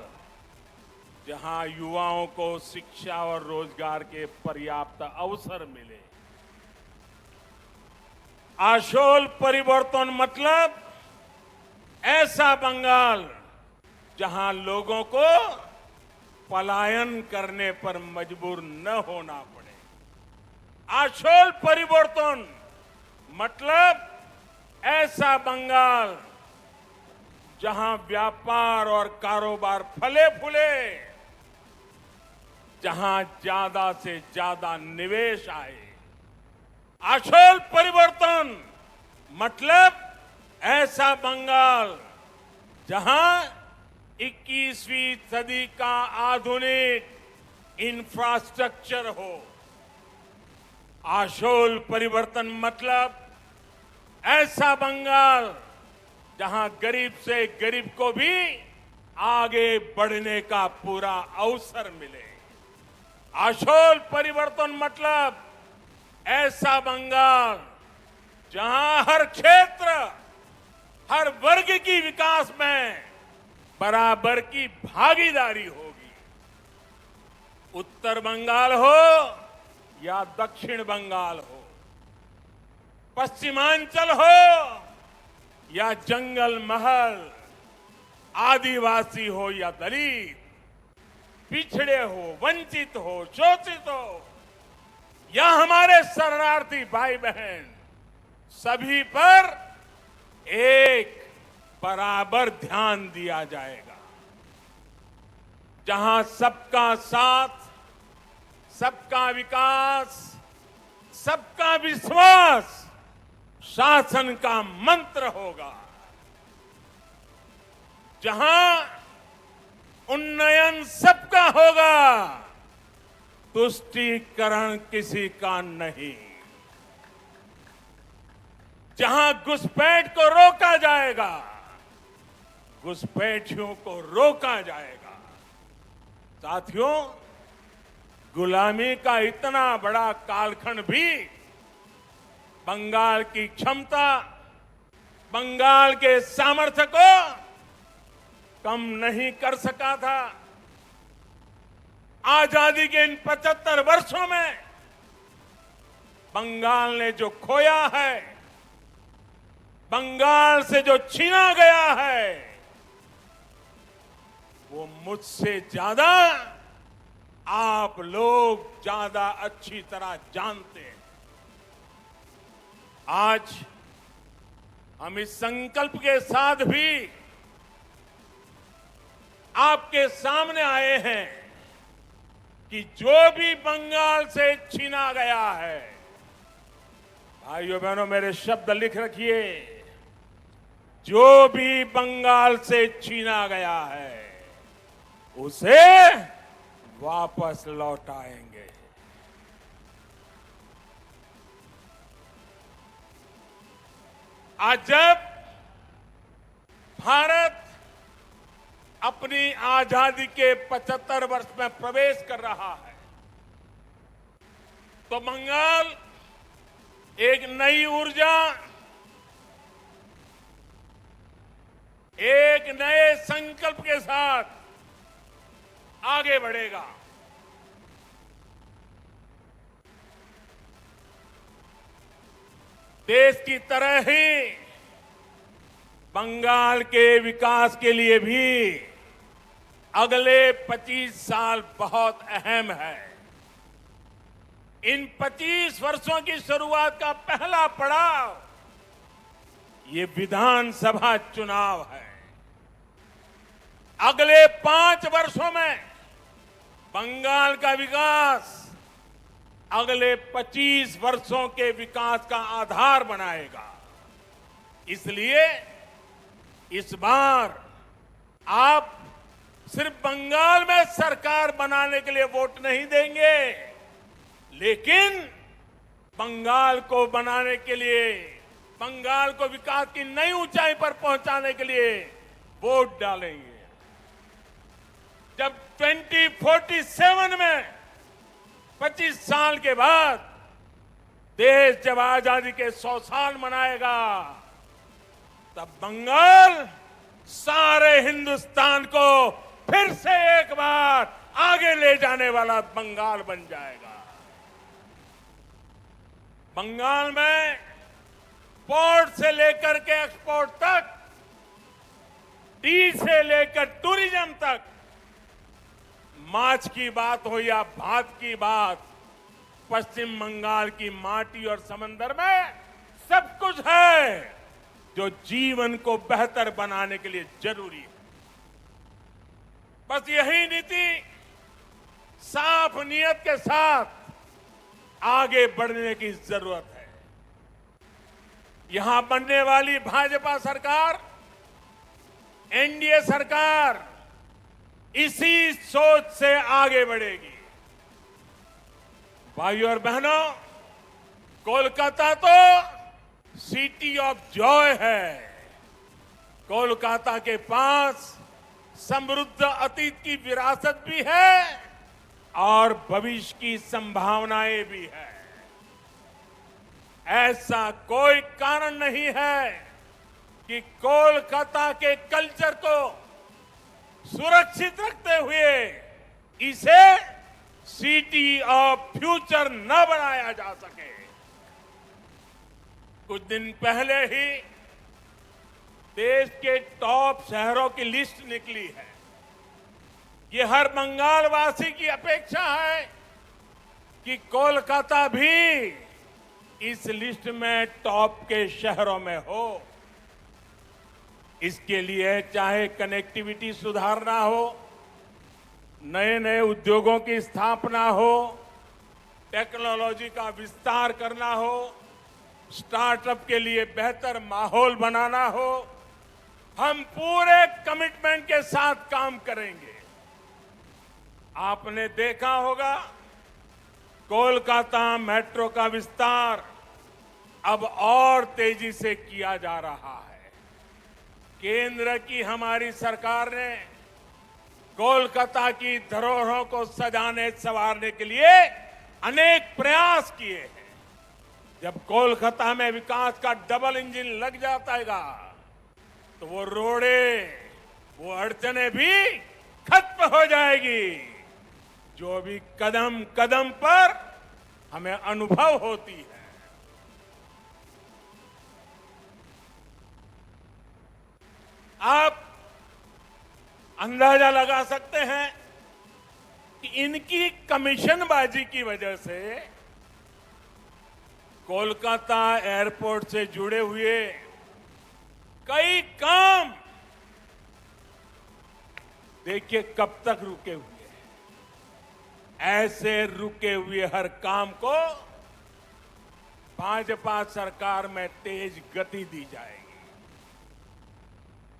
जहां युवाओं को शिक्षा और रोजगार के पर्याप्त अवसर मिले। आशोल परिवर्तन मतलब ऐसा बंगाल जहां लोगों को पलायन करने पर मजबूर न होना पड़े। आशोल परिवर्तन मतलब ऐसा बंगाल जहां व्यापार और कारोबार फले फूले, जहां ज्यादा से ज्यादा निवेश आए। आशोल परिवर्तन मतलब ऐसा बंगाल जहां 21वीं सदी का आधुनिक इंफ्रास्ट्रक्चर हो। आशोल परिवर्तन मतलब ऐसा बंगाल जहां गरीब से गरीब को भी आगे बढ़ने का पूरा अवसर मिले। आशोल परिवर्तन मतलब ऐसा बंगाल जहां हर क्षेत्र, हर वर्ग की विकास में बराबर की भागीदारी होगी। उत्तर बंगाल हो या दक्षिण बंगाल हो, पश्चिमांचल हो या जंगल महल, आदिवासी हो या दलित, पिछड़े हो, वंचित हो, शोषित हो या हमारे शरणार्थी भाई बहन, सभी पर एक बराबर ध्यान दिया जाएगा। जहां सबका साथ, सबका विकास, सबका विश्वास शासन का मंत्र होगा। जहां उन्नयन सबका होगा, तुष्टीकरण किसी का नहीं। जहां घुसपैठ को रोका जाएगा, घुसपैठियों को रोका जाएगा। साथियों, गुलामी का इतना बड़ा कालखंड भी बंगाल की क्षमता, बंगाल के सामर्थ्य को कम नहीं कर सका था। आजादी के इन 75 वर्षों में बंगाल ने जो खोया है, बंगाल से जो छीना गया है, वो मुझसे ज्यादा आप लोग ज्यादा अच्छी तरह जानते हैं। आज हम इस संकल्प के साथ भी आपके सामने आए हैं कि जो भी बंगाल से छीना गया है, भाइयों बहनों मेरे शब्द लिख रखिए, जो भी बंगाल से छीना गया है उसे वापस लौटाएंगे। आज जब भारत अपनी आजादी के 75 वर्ष में प्रवेश कर रहा है, तो बंगाल एक नई ऊर्जा, एक नए संकल्प के साथ आगे बढ़ेगा। देश की तरह ही बंगाल के विकास के लिए भी अगले 25 साल बहुत अहम है। इन 25 वर्षों की शुरुआत का पहला पड़ाव ये विधानसभा चुनाव है। अगले 5 वर्षों में बंगाल का विकास अगले 25 वर्षों के विकास का आधार बनाएगा। इसलिए इस बार आप सिर्फ बंगाल में सरकार बनाने के लिए वोट नहीं देंगे, लेकिन बंगाल को बनाने के लिए, बंगाल को विकास की नई ऊंचाई पर पहुंचाने के लिए वोट डालेंगे। जब 2047 में 25 साल के बाद देश जब आजादी के 100 साल मनाएगा, तब बंगाल सारे हिंदुस्तान को फिर से एक बार आगे ले जाने वाला बंगाल बन जाएगा। बंगाल में पोर्ट से लेकर के एक्सपोर्ट तक, टी से लेकर टूरिज्म तक, माछ की बात हो या भात की बात, पश्चिम बंगाल की माटी और समंदर में सब कुछ है जो जीवन को बेहतर बनाने के लिए जरूरी है। बस यही नीति साफ नियत के साथ आगे बढ़ने की जरूरत है। यहां बनने वाली भाजपा सरकार, एनडीए सरकार इसी सोच से आगे बढ़ेगी। भाइयों और बहनों, कोलकाता तो सिटी ऑफ जॉय है। कोलकाता के पास समृद्ध अतीत की विरासत भी है और भविष्य की संभावनाएं भी है। ऐसा कोई कारण नहीं है कि कोलकाता के कल्चर को सुरक्षित रखते हुए इसे सिटी ऑफ फ्यूचर न बनाया जा सके। कुछ दिन पहले ही देश के टॉप शहरों की लिस्ट निकली है। ये हर बंगाल वासी की अपेक्षा है कि कोलकाता भी इस लिस्ट में टॉप के शहरों में हो। इसके लिए चाहे कनेक्टिविटी सुधारना हो, नए नए उद्योगों की स्थापना हो, टेक्नोलॉजी का विस्तार करना हो, स्टार्टअप के लिए बेहतर माहौल बनाना हो, हम पूरे कमिटमेंट के साथ काम करेंगे। आपने देखा होगा कोलकाता मेट्रो का विस्तार अब और तेजी से किया जा रहा है। केंद्र की हमारी सरकार ने कोलकाता की धरोहरों को सजाने संवारने के लिए अनेक प्रयास किए हैं। जब कोलकाता में विकास का डबल इंजन लग जाएगा तो वो रोड़े, वो अड़चने भी खत्म हो जाएगी जो भी कदम कदम पर हमें अनुभव होती है। आप अंदाजा लगा सकते हैं कि इनकी कमीशनबाजी की वजह से कोलकाता एयरपोर्ट से जुड़े हुए कई काम देखिए कब तक रुके हुए हैं। ऐसे रुके हुए हर काम को भाजपा सरकार में तेज गति दी जाएगी।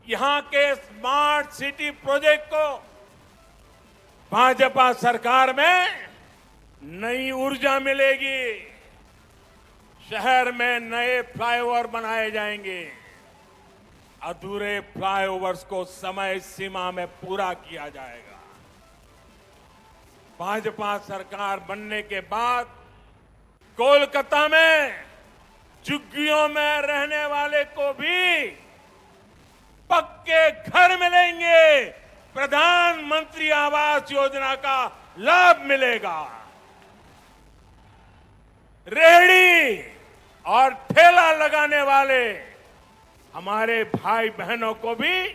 यहां के स्मार्ट सिटी प्रोजेक्ट को भाजपा सरकार में नई ऊर्जा मिलेगी। शहर में नए फ्लाईओवर बनाए जाएंगे। अधूरे फ्लाईओवर्स को समय सीमा में पूरा किया जाएगा। भाजपा सरकार बनने के बाद कोलकाता में झुग्गियों में रहने वाले को भी पक्के घर मिलेंगे। प्रधानमंत्री आवास योजना का लाभ मिलेगा। रेहड़ी और ठेला लगाने वाले हमारे भाई बहनों को भी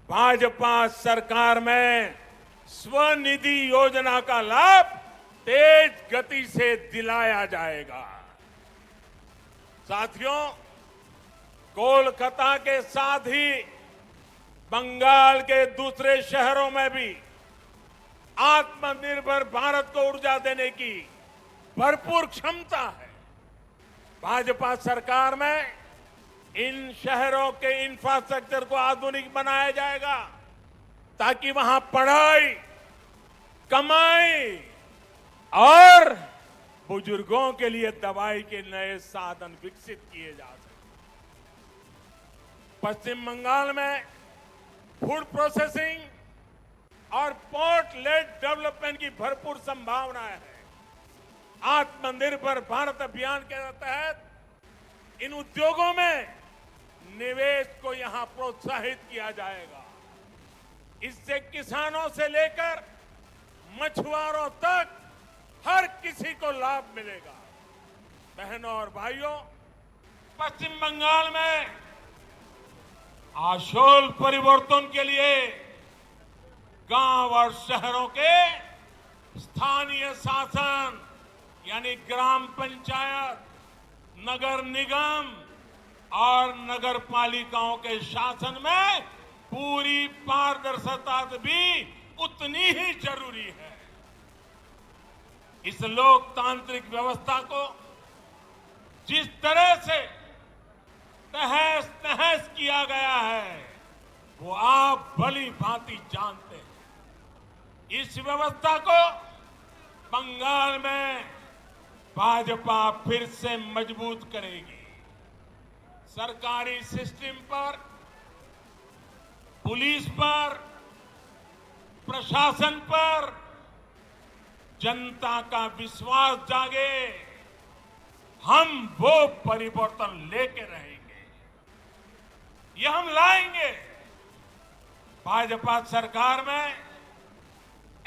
भाजपा सरकार में स्वनिधि योजना का लाभ तेज गति से दिलाया जाएगा। साथियों, कोलकाता के साथ ही बंगाल के दूसरे शहरों में भी आत्मनिर्भर भारत को ऊर्जा देने की भरपूर क्षमता है। भाजपा सरकार में इन शहरों के इंफ्रास्ट्रक्चर को आधुनिक बनाया जाएगा ताकि वहां पढ़ाई, कमाई और बुजुर्गों के लिए दवाई के नए साधन विकसित किए जा सके। पश्चिम बंगाल में फूड प्रोसेसिंग और पोर्ट लेड डेवलपमेंट की भरपूर संभावनाएं है। आत्मनिर्भर भारत अभियान के तहत इन उद्योगों में निवेश को यहां प्रोत्साहित किया जाएगा। इससे किसानों से लेकर मछुआरों तक हर किसी को लाभ मिलेगा। बहनों और भाइयों, पश्चिम बंगाल में आशोल परिवर्तन के लिए गांव और शहरों के स्थानीय शासन यानी ग्राम पंचायत, नगर निगम और नगर पालिकाओं के शासन में पूरी पारदर्शिता भी उतनी ही जरूरी है। इस लोकतांत्रिक व्यवस्था को जिस तरह से तहस नहस किया गया है वो आप भली भांति जानते हैं। इस व्यवस्था को बंगाल में भाजपा फिर से मजबूत करेगी। सरकारी सिस्टम पर, पुलिस पर, प्रशासन पर जनता का विश्वास जागे। हम वो परिवर्तन लेके रहेंगे, ये हम लाएंगे। भाजपा सरकार में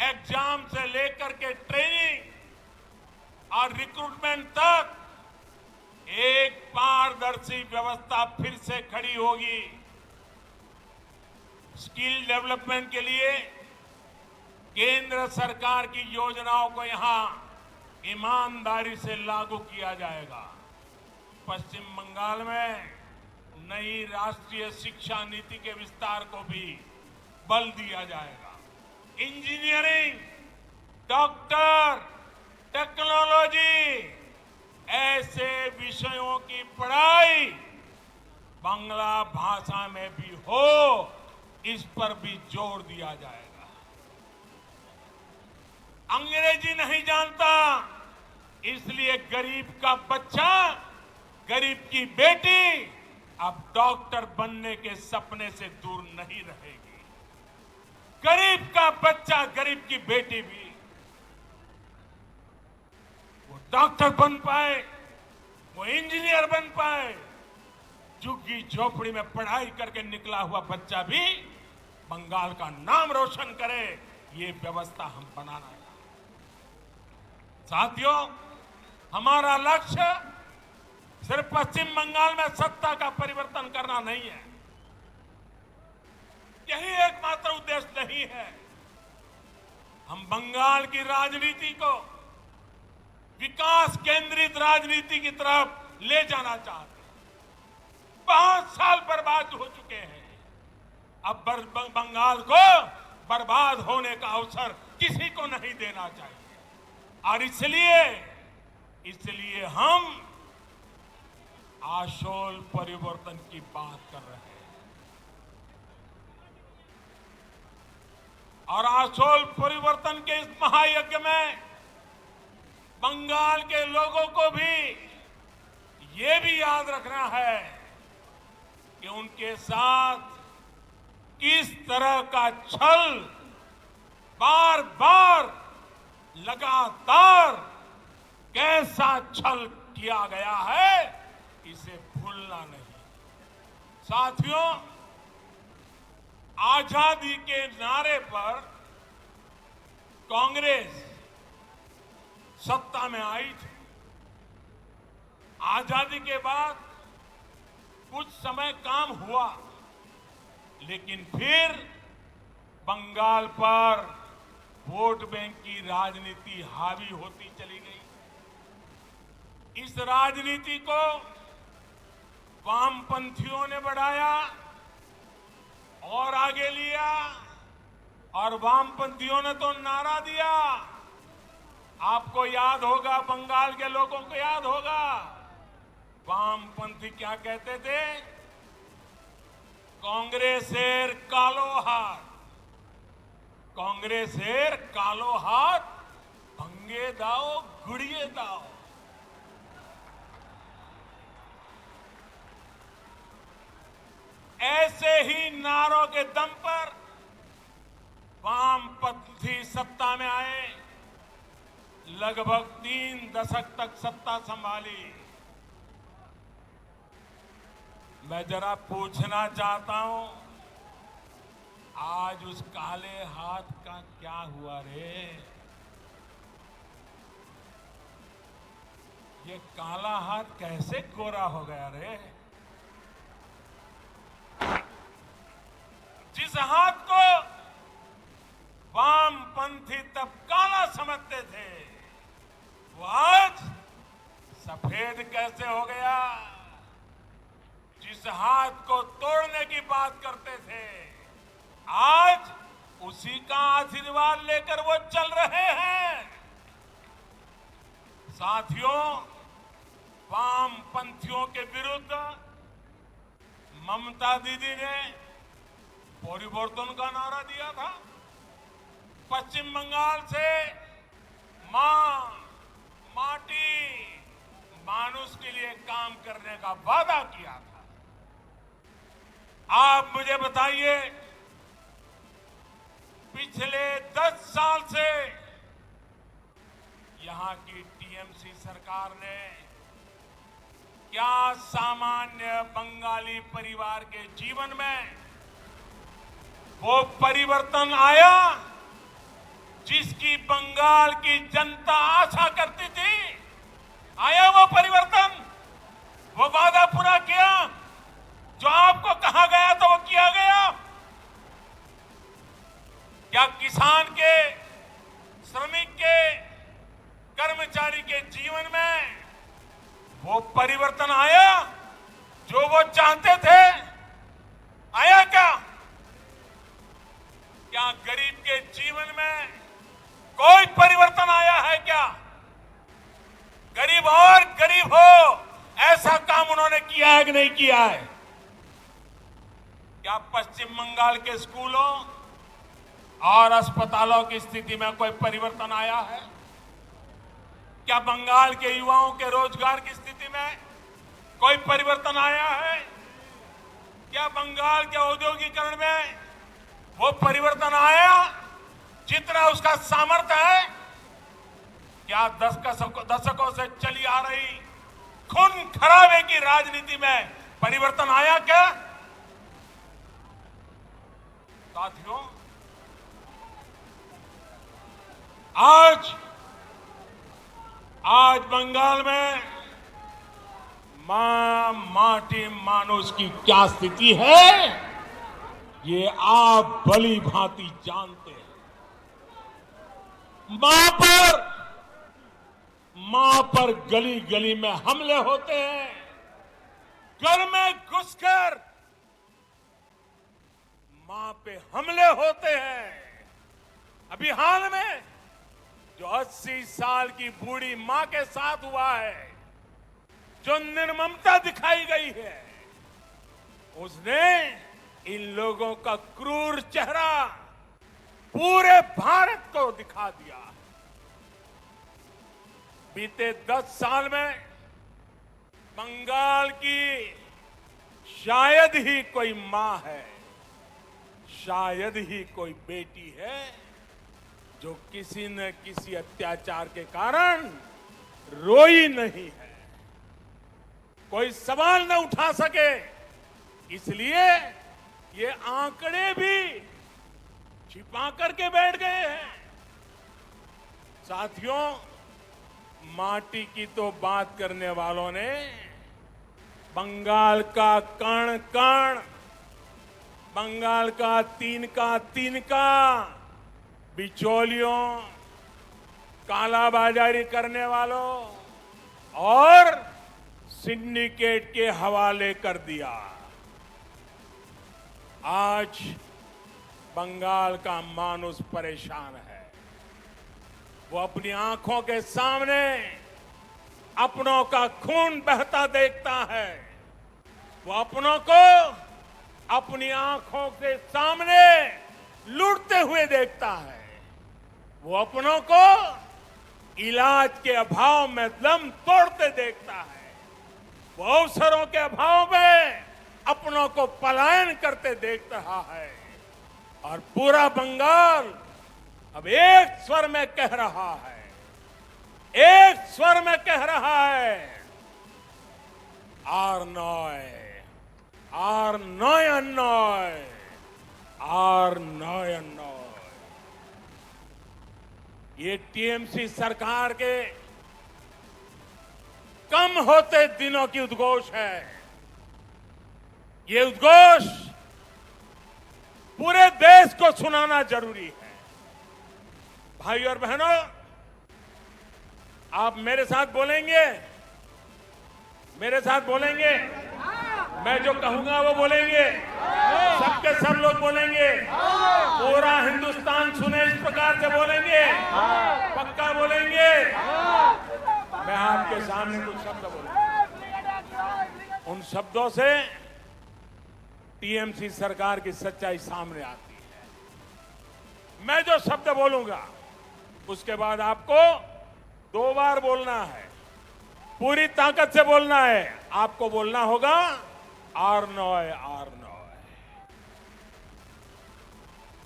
एग्जाम से लेकर के ट्रेनिंग और रिक्रूटमेंट तक एक पारदर्शी व्यवस्था फिर से खड़ी होगी। स्किल डेवलपमेंट के लिए केंद्र सरकार की योजनाओं को यहां ईमानदारी से लागू किया जाएगा। पश्चिम बंगाल में नई राष्ट्रीय शिक्षा नीति के विस्तार को भी बल दिया जाएगा। इंजीनियरिंग, डॉक्टर, टेक्नोलॉजी ऐसे विषयों की पढ़ाई बांग्ला भाषा में भी हो, इस पर भी जोर दिया जाएगा। अंग्रेजी नहीं जानता, इसलिए गरीब का बच्चा, गरीब की बेटी अब डॉक्टर बनने के सपने से दूर नहीं रहेगी। गरीब का बच्चा, गरीब की बेटी भी वो डॉक्टर बन पाए, वो इंजीनियर बन पाए। झुग्गी झोपड़ी में पढ़ाई करके निकला हुआ बच्चा भी बंगाल का नाम रोशन करे, ये व्यवस्था हम बनाना है। साथियों, हमारा लक्ष्य सिर्फ पश्चिम बंगाल में सत्ता का परिवर्तन करना नहीं है, यही एकमात्र उद्देश्य नहीं है। हम बंगाल की राजनीति को विकास केंद्रित राजनीति की तरफ ले जाना चाहते हैं। 5 साल बर्बाद हो चुके हैं। अब बंगाल को बर्बाद होने का अवसर किसी को नहीं देना चाहिए और इसलिए हम आशोल परिवर्तन की बात कर रहे हैं और आशोल परिवर्तन के इस महायज्ञ में बंगाल के लोगों को भी ये भी याद रखना है कि उनके साथ किस तरह का छल बार बार लगातार कैसा छल किया गया है, इसे भूलना नहीं। साथियों, आजादी के नारे पर कांग्रेस सत्ता में आई थी। आजादी के बाद कुछ समय काम हुआ, लेकिन फिर बंगाल पर वोट बैंक की राजनीति हावी होती चली गई। इस राजनीति को वामपंथियों ने बढ़ाया और आगे लिया और वामपंथियों ने तो नारा दिया। आपको याद होगा, बंगाल के लोगों को याद होगा, वामपंथी क्या कहते थे? कांग्रेसेर कालो हाथ, कांग्रेसेर कालो हाथ भंगे दाओ गुड़िए दाओ। ऐसे ही नारों के दम पर वामपंथी सत्ता में आए, लगभग 3 दशक तक सत्ता संभाली। मैं जरा पूछना चाहता हूं, आज उस काले हाथ का क्या हुआ रे? ये काला हाथ कैसे गोरा हो गया रे? जिस हाथ को वामपंथी तब काला समझते थे, वो आज सफेद कैसे हो गया? जिस हाथ को तोड़ने की बात करते थे, आज उसी का आशीर्वाद लेकर वो चल रहे हैं। साथियों, वामपंथियों के विरुद्ध ममता दीदी ने परिवर्तन का नारा दिया था। पश्चिम बंगाल से मां, माटी, मानुष के लिए काम करने का वादा किया था। आप मुझे बताइए, पिछले 10 साल से यहां की टीएमसी सरकार ने क्या सामान्य बंगाली परिवार के जीवन में वो परिवर्तन आया जिसकी बंगाल की जनता आशा करती थी? आया वो परिवर्तन? वो वादा पूरा किया? जो आपको कहा गया था वो किया गया? क्या किसान के, श्रमिक के, कर्मचारी के जीवन में वो परिवर्तन आया जो वो चाहते थे? आया क्या? क्या गरीब के जीवन में कोई परिवर्तन आया है क्या? गरीब और गरीब हो, ऐसा काम उन्होंने किया है कि नहीं किया है? क्या पश्चिम बंगाल के स्कूलों और अस्पतालों की स्थिति में कोई परिवर्तन आया है? क्या बंगाल के युवाओं के रोजगार की स्थिति में कोई परिवर्तन आया है? क्या बंगाल के औद्योगिकरण में वो परिवर्तन आया जितना उसका सामर्थ्य है? क्या दशकों से चली आ रही खून खराबे की राजनीति में परिवर्तन आया क्या? साथियों, आज बंगाल में मां, माटी, मानुष की क्या स्थिति है, ये आप भली भांति जानते हैं। मां पर गली गली में हमले होते हैं, घर में घुसकर मां पे हमले होते हैं। अभी हाल में जो 80 साल की बूढ़ी मां के साथ हुआ है, जो निर्ममता दिखाई गई है, उसने इन लोगों का क्रूर चेहरा पूरे भारत को दिखा दिया। बीते 10 साल में बंगाल की शायद ही कोई मां है, शायद ही कोई बेटी है जो किसी न किसी अत्याचार के कारण रोई नहीं है, कोई सवाल न उठा सके। इसलिए ये आंकड़े भी छिपा करके बैठ गए हैं। साथियों, माटी की तो बात करने वालों ने बंगाल का कण कण, बंगाल का तिनका बिचौलियों, कालाबाजारी करने वालों और सिंडिकेट के हवाले कर दिया। आज बंगाल का मानुष परेशान है। वो अपनी आंखों के सामने अपनों का खून बहता देखता है। वो अपनों को अपनी आंखों के सामने लूटते हुए देखता है। वो अपनों को इलाज के अभाव में दम तोड़ते देखता है। वो अवसरों के अभाव में अपनों को पलायन करते देख रहा है। और पूरा बंगाल अब एक स्वर में कह रहा है, एक स्वर में कह रहा है, आर नॉय ये टीएमसी सरकार के कम होते दिनों की उद्घोष है। ये उद्घोष पूरे देश को सुनाना जरूरी है। भाई और बहनों, आप मेरे साथ बोलेंगे, मेरे साथ बोलेंगे। मैं जो कहूंगा वो बोलेंगे, सबके सब लोग बोलेंगे, पूरा हिंदुस्तान सुने इस प्रकार से बोलेंगे, पक्का बोलेंगे। मैं आपके सामने कुछ शब्द बोलूंगा, उन शब्दों से टीएमसी सरकार की सच्चाई सामने आती है। मैं जो शब्द बोलूंगा उसके बाद आपको 2 बार बोलना है, पूरी ताकत से बोलना है। आपको बोलना होगा आर नॉय।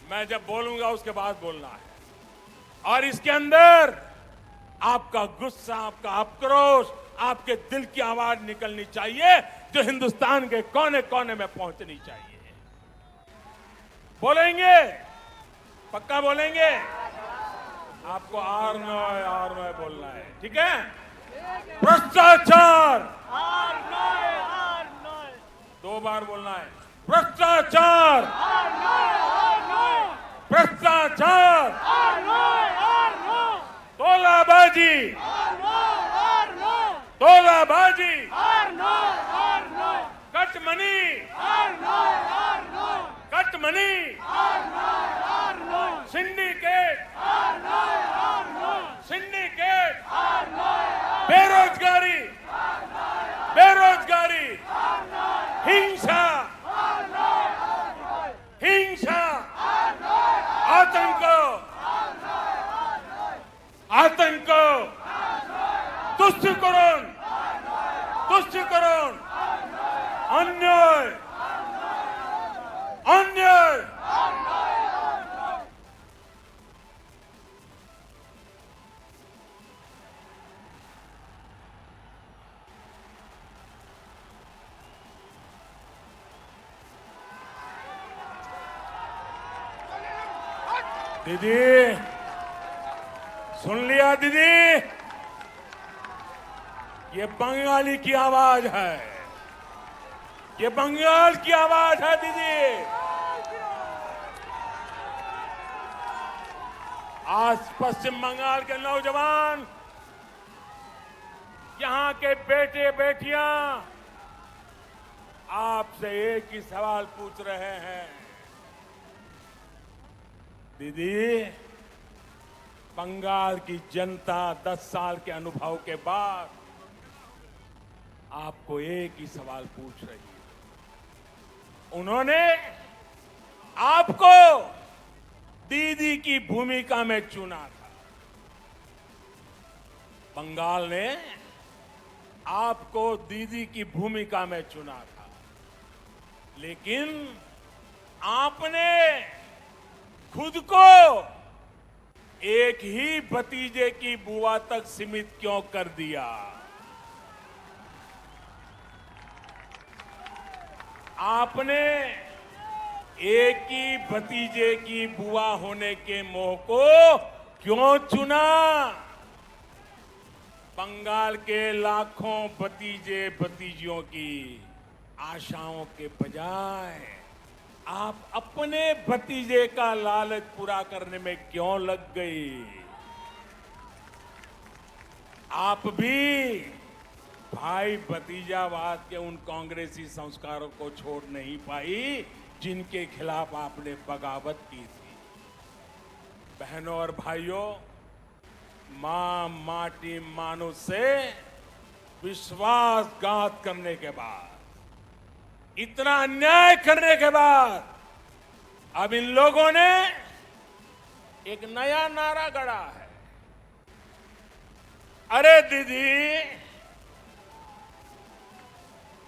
मैं जब बोलूंगा उसके बाद बोलना है। और इसके अंदर आपका गुस्सा, आपका आक्रोश, आपके दिल की आवाज निकलनी चाहिए, जो हिंदुस्तान के कोने कोने में पहुंचनी चाहिए। बोलेंगे, पक्का बोलेंगे। आपको आर नॉय बोलना है, ठीक है। भ्रष्टाचार 2 बार बोलना है। भ्रष्टाचार, भ्रष्टाचार, तोलाबाजी, तोलाबाजी, कटमनी, कटमनी, सिंडिकेट, सिंडिकेट, बेरोजगारी, बेरोजगारी, हिंसा, हिंसा, आतंक, आतंक, तुष्टिकरण, तुष्टिकरण, अन्याय, अन्याय। दीदी, सुन लिया दीदी, ये बंगाली की आवाज है, ये बंगाल की आवाज है दीदी। आज पश्चिम बंगाल के नौजवान, यहां के बेटे बेटियां आपसे एक ही सवाल पूछ रहे हैं, दीदी, बंगाल की जनता 10 साल के अनुभव के बाद आपको एक ही सवाल पूछ रही है। उन्होंने आपको दीदी की भूमिका में चुना था। बंगाल ने आपको दीदी की भूमिका में चुना था, लेकिन आपने खुद को एक ही भतीजे की बुआ तक सीमित क्यों कर दिया? आपने एक ही भतीजे की बुआ होने के मोह को क्यों चुना? बंगाल के लाखों भतीजे भतीजियों की आशाओं के बजाय आप अपने भतीजे का लालच पूरा करने में क्यों लग गई? आप भी भाई भतीजावाद के उन कांग्रेसी संस्कारों को छोड़ नहीं पाई जिनके खिलाफ आपने बगावत की थी। बहनों और भाइयों, मां माटी मानुष से विश्वासघात करने के बाद, इतना अन्याय करने के बाद, अब इन लोगों ने एक नया नारा गढ़ा है। अरे दीदी,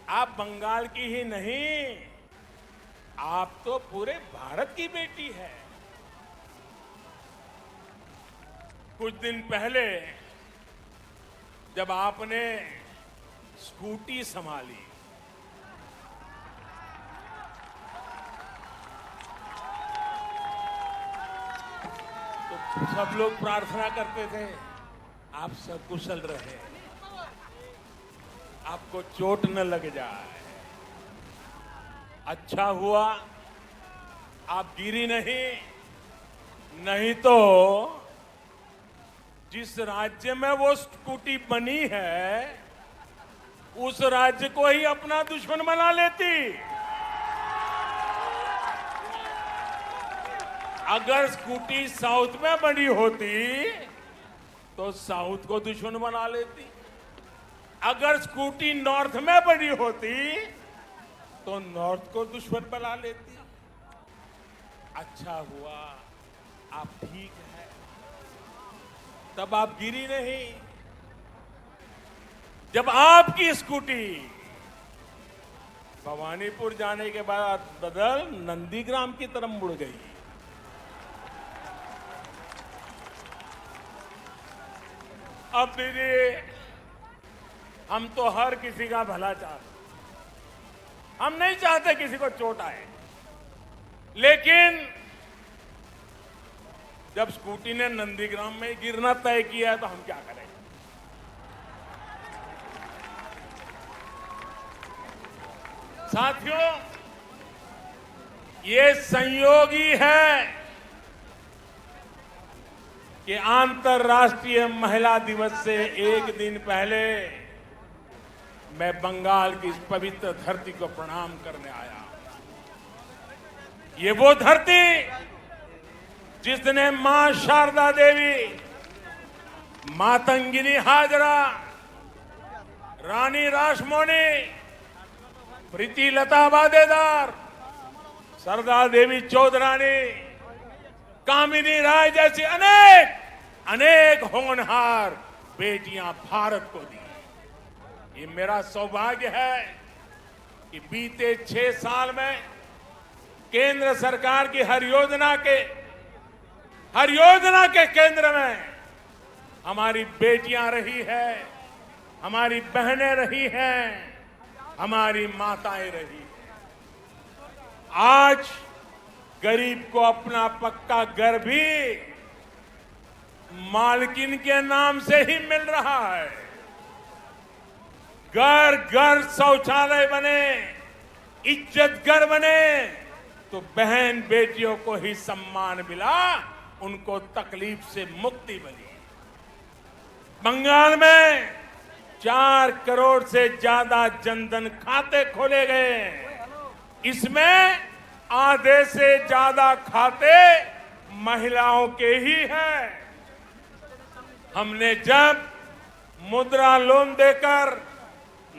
आप बंगाल की ही नहीं, आप तो पूरे भारत की बेटी है। कुछ दिन पहले जब आपने स्कूटी संभाली, तो सब लोग प्रार्थना करते थे आप सब कुशल रहे, आपको चोट न लग जाए। अच्छा हुआ आप गिरी नहीं तो जिस राज्य में वो स्कूटी बनी है उस राज्य को ही अपना दुश्मन बना लेती। अगर स्कूटी साउथ में बनी होती तो साउथ को दुश्मन बना लेती, अगर स्कूटी नॉर्थ में बनी होती तो नॉर्थ को दुश्मन बना लेती। अच्छा हुआ आप ठीक है, तब आप गिरी नहीं। जब आपकी स्कूटी भवानीपुर जाने के बाद बदल नंदीग्राम की तरफ मुड़ गई, अब दीदी हम तो हर किसी का भला चाहते, हम नहीं चाहते किसी को चोट आए, लेकिन जब स्कूटी ने नंदीग्राम में गिरना तय किया है तो हम क्या करें? साथियों, ये संयोगी है कि अंतर्राष्ट्रीय महिला दिवस से एक दिन पहले मैं बंगाल की इस पवित्र धरती को प्रणाम करने आया। ये वो धरती जिसने मां शारदा देवी, मातंगिनी हाजरा, रानी रासमोनी, प्रीति लता वादेदार, सरदार देवी चौधरानी, कामिनी राय जैसी अनेक होनहार बेटियां भारत को दी। ये मेरा सौभाग्य है कि बीते 6 साल में केंद्र सरकार की हर योजना के केंद्र में हमारी बेटियां रही है, हमारी बहनें रही हैं, हमारी माताएं रही हैं। आज गरीब को अपना पक्का घर भी मालकिन के नाम से ही मिल रहा है। घर घर शौचालय बने, इज्जत घर बने तो बहन बेटियों को ही सम्मान मिला, उनको तकलीफ से मुक्ति मिली। बंगाल में 4 करोड़ से ज्यादा जनधन खाते खोले गए। इसमें आधे से ज्यादा खाते महिलाओं के ही हैं। हमने जब मुद्रा लोन देकर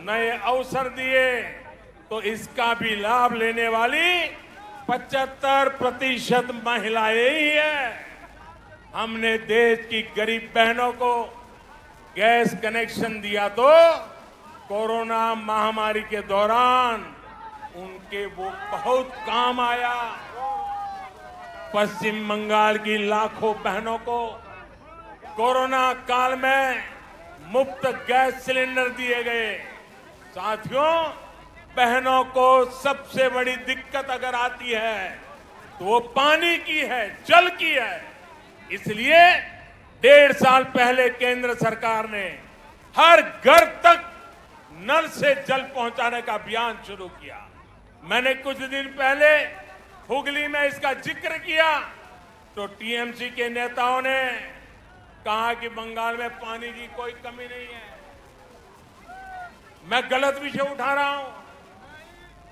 नए अवसर दिए तो इसका भी लाभ लेने वाली 75% महिलाएं ही हैं। हमने देश की गरीब बहनों को गैस कनेक्शन दिया तो कोरोना महामारी के दौरान उनके वो बहुत काम आया। पश्चिम बंगाल की लाखों बहनों को कोरोना काल में मुफ्त गैस सिलेंडर दिए गए। साथियों, बहनों को सबसे बड़ी दिक्कत अगर आती है तो वो पानी की है, जल की है। इसलिए 1.5 साल पहले केंद्र सरकार ने हर घर तक नल से जल पहुंचाने का अभियान शुरू किया। मैंने कुछ दिन पहले हुगली में इसका जिक्र किया तो टीएमसी के नेताओं ने कहा कि बंगाल में पानी की कोई कमी नहीं है। मैं गलत विषय उठा रहा हूं।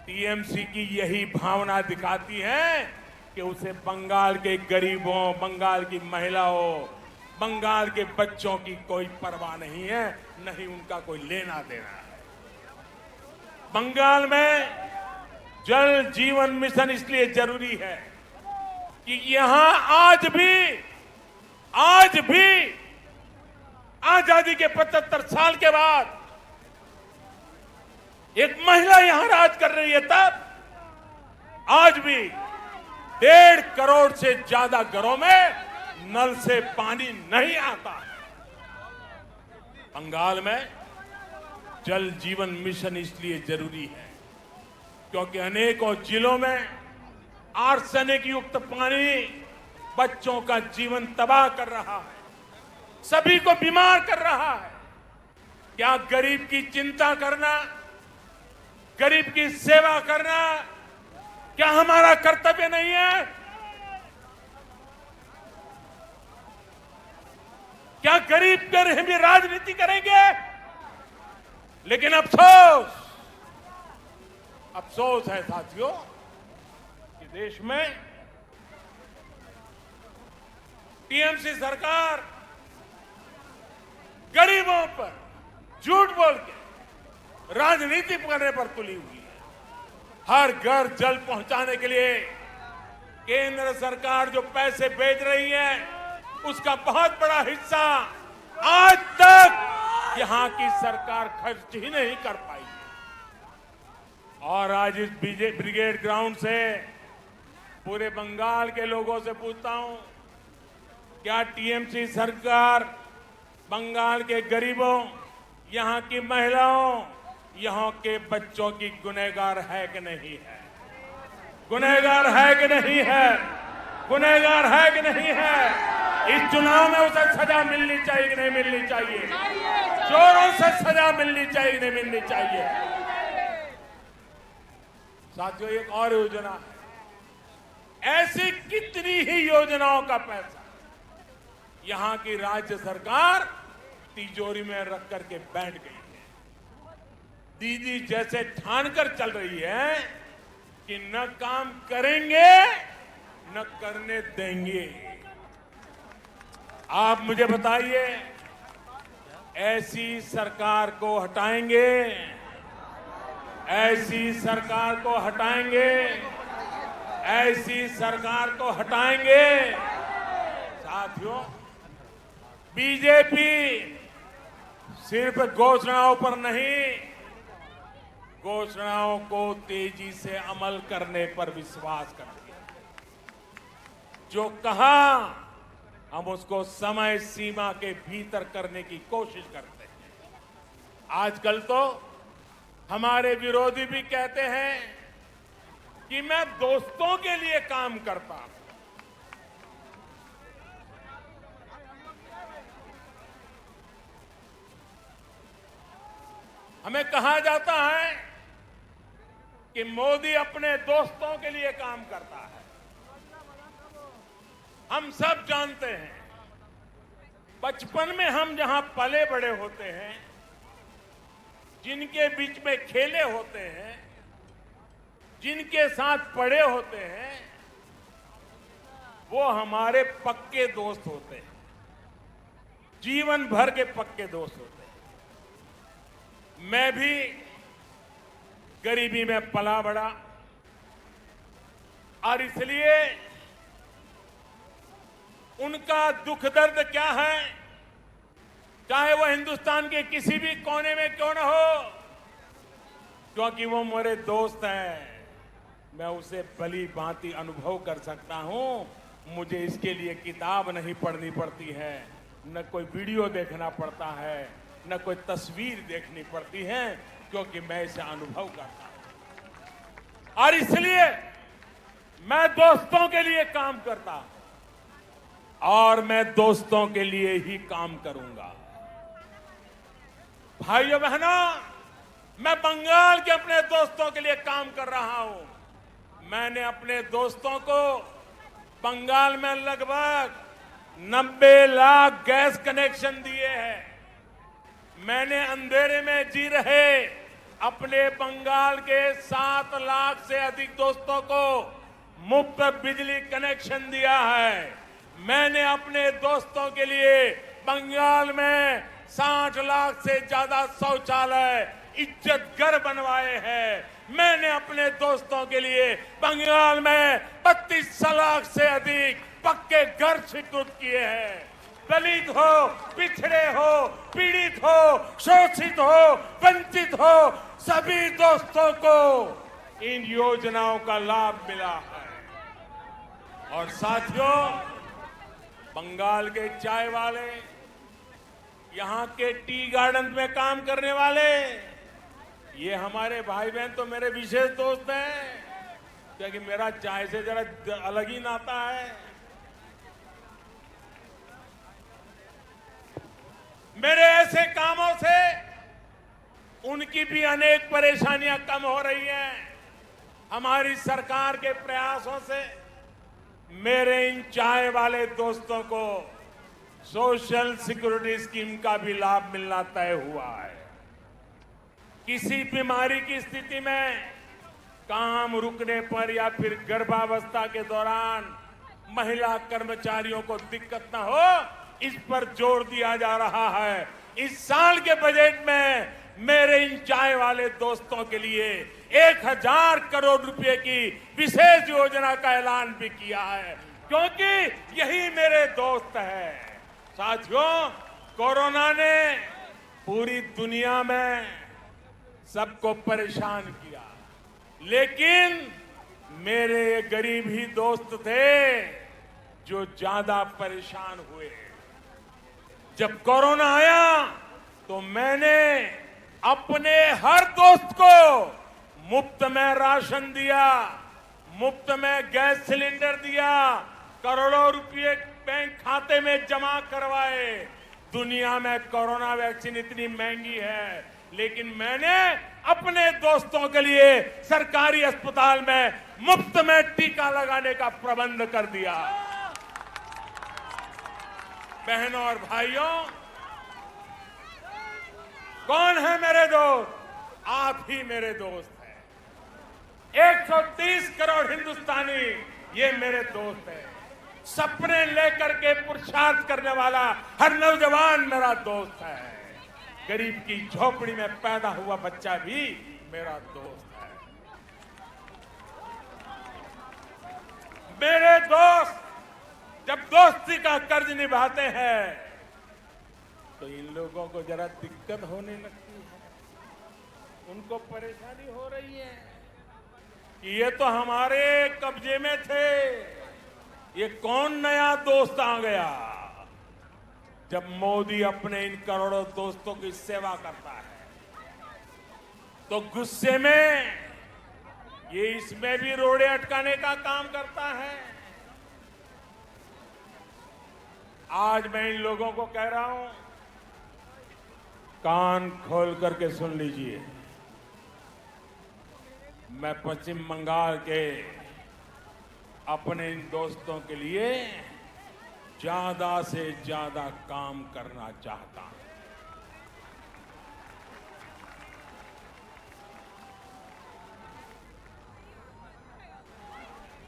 टीएमसी की यही भावना दिखाती है कि उसे बंगाल के गरीबों, बंगाल की महिलाओं, बंगाल के बच्चों की कोई परवाह नहीं है, नहीं उनका कोई लेना देना है। बंगाल में जल जीवन मिशन इसलिए जरूरी है कि यहां आज भी आजादी के 75 साल के बाद एक महिला यहां राज कर रही है। तब आज भी 1.5 करोड़ से ज्यादा घरों में नल से पानी नहीं आता है। बंगाल में जल जीवन मिशन इसलिए जरूरी है क्योंकि अनेकों जिलों में आर्सेनिक युक्त पानी बच्चों का जीवन तबाह कर रहा है, सभी को बीमार कर रहा है। क्या गरीब की चिंता करना, गरीब की सेवा करना क्या हमारा कर्तव्य नहीं है? क्या गरीब कर हम भी राजनीति करेंगे? लेकिन अफसोस है साथियों कि देश में टीएमसी सरकार गरीबों पर झूठ बोल के राजनीति करने पर तुली हुई है। हर घर जल पहुंचाने के लिए केंद्र सरकार जो पैसे भेज रही है उसका बहुत बड़ा हिस्सा आज तक यहां की सरकार खर्च ही नहीं कर पाई। और आज इस ब्रिगेड ग्राउंड से पूरे बंगाल के लोगों से पूछता हूं, क्या टीएमसी सरकार बंगाल के गरीबों, यहां की महिलाओं, यहां के बच्चों की गुनहगार है कि नहीं है? गुनहगार है कि नहीं है? गुनहगार है कि नहीं है? इस चुनाव में उसे सजा मिलनी चाहिए कि नहीं मिलनी चाहिए? चोरों से सजा मिलनी चाहिए कि नहीं मिलनी चाहिए? साथियों, एक और योजना है। ऐसी कितनी ही योजनाओं का पैसा यहां की राज्य सरकार तिजोरी में रख करके बैठ गई है। दीदी जैसे ठान कर चल रही है कि न काम करेंगे न करने देंगे। आप मुझे बताइए, ऐसी सरकार को हटाएंगे? ऐसी सरकार को हटाएंगे? ऐसी सरकार को हटाएंगे? साथियों, बीजेपी सिर्फ घोषणाओं पर नहीं, घोषणाओं को तेजी से अमल करने पर विश्वास करती है। जो कहा हम उसको समय सीमा के भीतर करने की कोशिश करते हैं। आजकल तो हमारे विरोधी भी कहते हैं कि मैं दोस्तों के लिए काम करता हूं। हमें कहा जाता है कि मोदी अपने दोस्तों के लिए काम करता है। हम हम सब जानते हैं, बचपन में हम जहां पले बड़े होते हैं, जिनके बीच में खेले होते हैं, जिनके साथ पढ़े होते हैं, वो हमारे पक्के दोस्त होते हैं, जीवन भर के पक्के दोस्त होते हैं। मैं भी गरीबी में पला बड़ा और इसलिए उनका दुख दर्द क्या है, चाहे वो हिंदुस्तान के किसी भी कोने में क्यों न हो, क्योंकि वो मेरे दोस्त हैं, मैं उसे भली भांति अनुभव कर सकता हूं। मुझे इसके लिए किताब नहीं पढ़नी पड़ती है, न कोई वीडियो देखना पड़ता है, न कोई तस्वीर देखनी पड़ती है, क्योंकि मैं इसे अनुभव करता हूं। और इसलिए मैं दोस्तों के लिए काम करता हूं और मैं दोस्तों के लिए ही काम करूंगा। भाइयों बहनों, मैं बंगाल के अपने दोस्तों के लिए काम कर रहा हूं। मैंने अपने दोस्तों को बंगाल में लगभग 90 लाख गैस कनेक्शन दिए हैं। मैंने अंधेरे में जी रहे अपने बंगाल के 7 लाख से अधिक दोस्तों को मुफ्त बिजली कनेक्शन दिया है। मैंने अपने दोस्तों के लिए बंगाल में 60 लाख से ज्यादा शौचालय इज्जत घर बनवाए हैं। मैंने अपने दोस्तों के लिए बंगाल में 32 लाख से अधिक पक्के घर स्वीकृत किए हैं। दलित हो, पिछड़े हो, पीड़ित हो, शोषित हो, वंचित हो, सभी दोस्तों को इन योजनाओं का लाभ मिला है। और साथियों, बंगाल के चाय वाले, यहाँ के टी गार्डन में काम करने वाले, ये हमारे भाई बहन तो मेरे विशेष दोस्त हैं, क्योंकि मेरा चाय से जरा अलग ही नाता है। मेरे ऐसे कामों से उनकी भी अनेक परेशानियां कम हो रही हैं। हमारी सरकार के प्रयासों से मेरे इन चाय वाले दोस्तों को सोशल सिक्योरिटी स्कीम का भी लाभ मिलना तय हुआ है। किसी बीमारी की स्थिति में काम रुकने पर या फिर गर्भावस्था के दौरान महिला कर्मचारियों को दिक्कत न हो, इस पर जोर दिया जा रहा है। इस साल के बजट में मेरे इन चाय वाले दोस्तों के लिए 1000 करोड़ रुपए की विशेष योजना का ऐलान भी किया है, क्योंकि यही मेरे दोस्त हैं। साथियों, कोरोना ने पूरी दुनिया में सबको परेशान किया, लेकिन मेरे ये गरीब ही दोस्त थे जो ज्यादा परेशान हुए। जब कोरोना आया तो मैंने अपने हर दोस्त को मुफ्त में राशन दिया, मुफ्त में गैस सिलेंडर दिया, करोड़ों रुपए बैंक खाते में जमा करवाए। दुनिया में कोरोना वैक्सीन इतनी महंगी है, लेकिन मैंने अपने दोस्तों के लिए सरकारी अस्पताल में मुफ्त में टीका लगाने का प्रबंध कर दिया। बहनों और भाइयों, कौन है मेरे दोस्त? आप ही मेरे दोस्त हैं। 130 करोड़ हिंदुस्तानी ये मेरे दोस्त हैं। सपने लेकर के पुरुषार्थ करने वाला हर नौजवान मेरा दोस्त है। गरीब की झोपड़ी में पैदा हुआ बच्चा भी मेरा दोस्त है। मेरे दोस्त जब दोस्ती का कर्ज निभाते हैं तो इन लोगों को जरा दिक्कत होने लगती है, उनको परेशानी हो रही है कि ये तो हमारे कब्जे में थे, ये कौन नया दोस्त आ गया। जब मोदी अपने इन करोड़ों दोस्तों की सेवा करता है तो गुस्से में ये इसमें भी रोड़े अटकाने का काम करता है। आज मैं इन लोगों को कह रहा हूं, कान खोल करके सुन लीजिए। मैं पश्चिम बंगाल के अपने इन दोस्तों के लिए ज्यादा से ज्यादा काम करना चाहता हूं।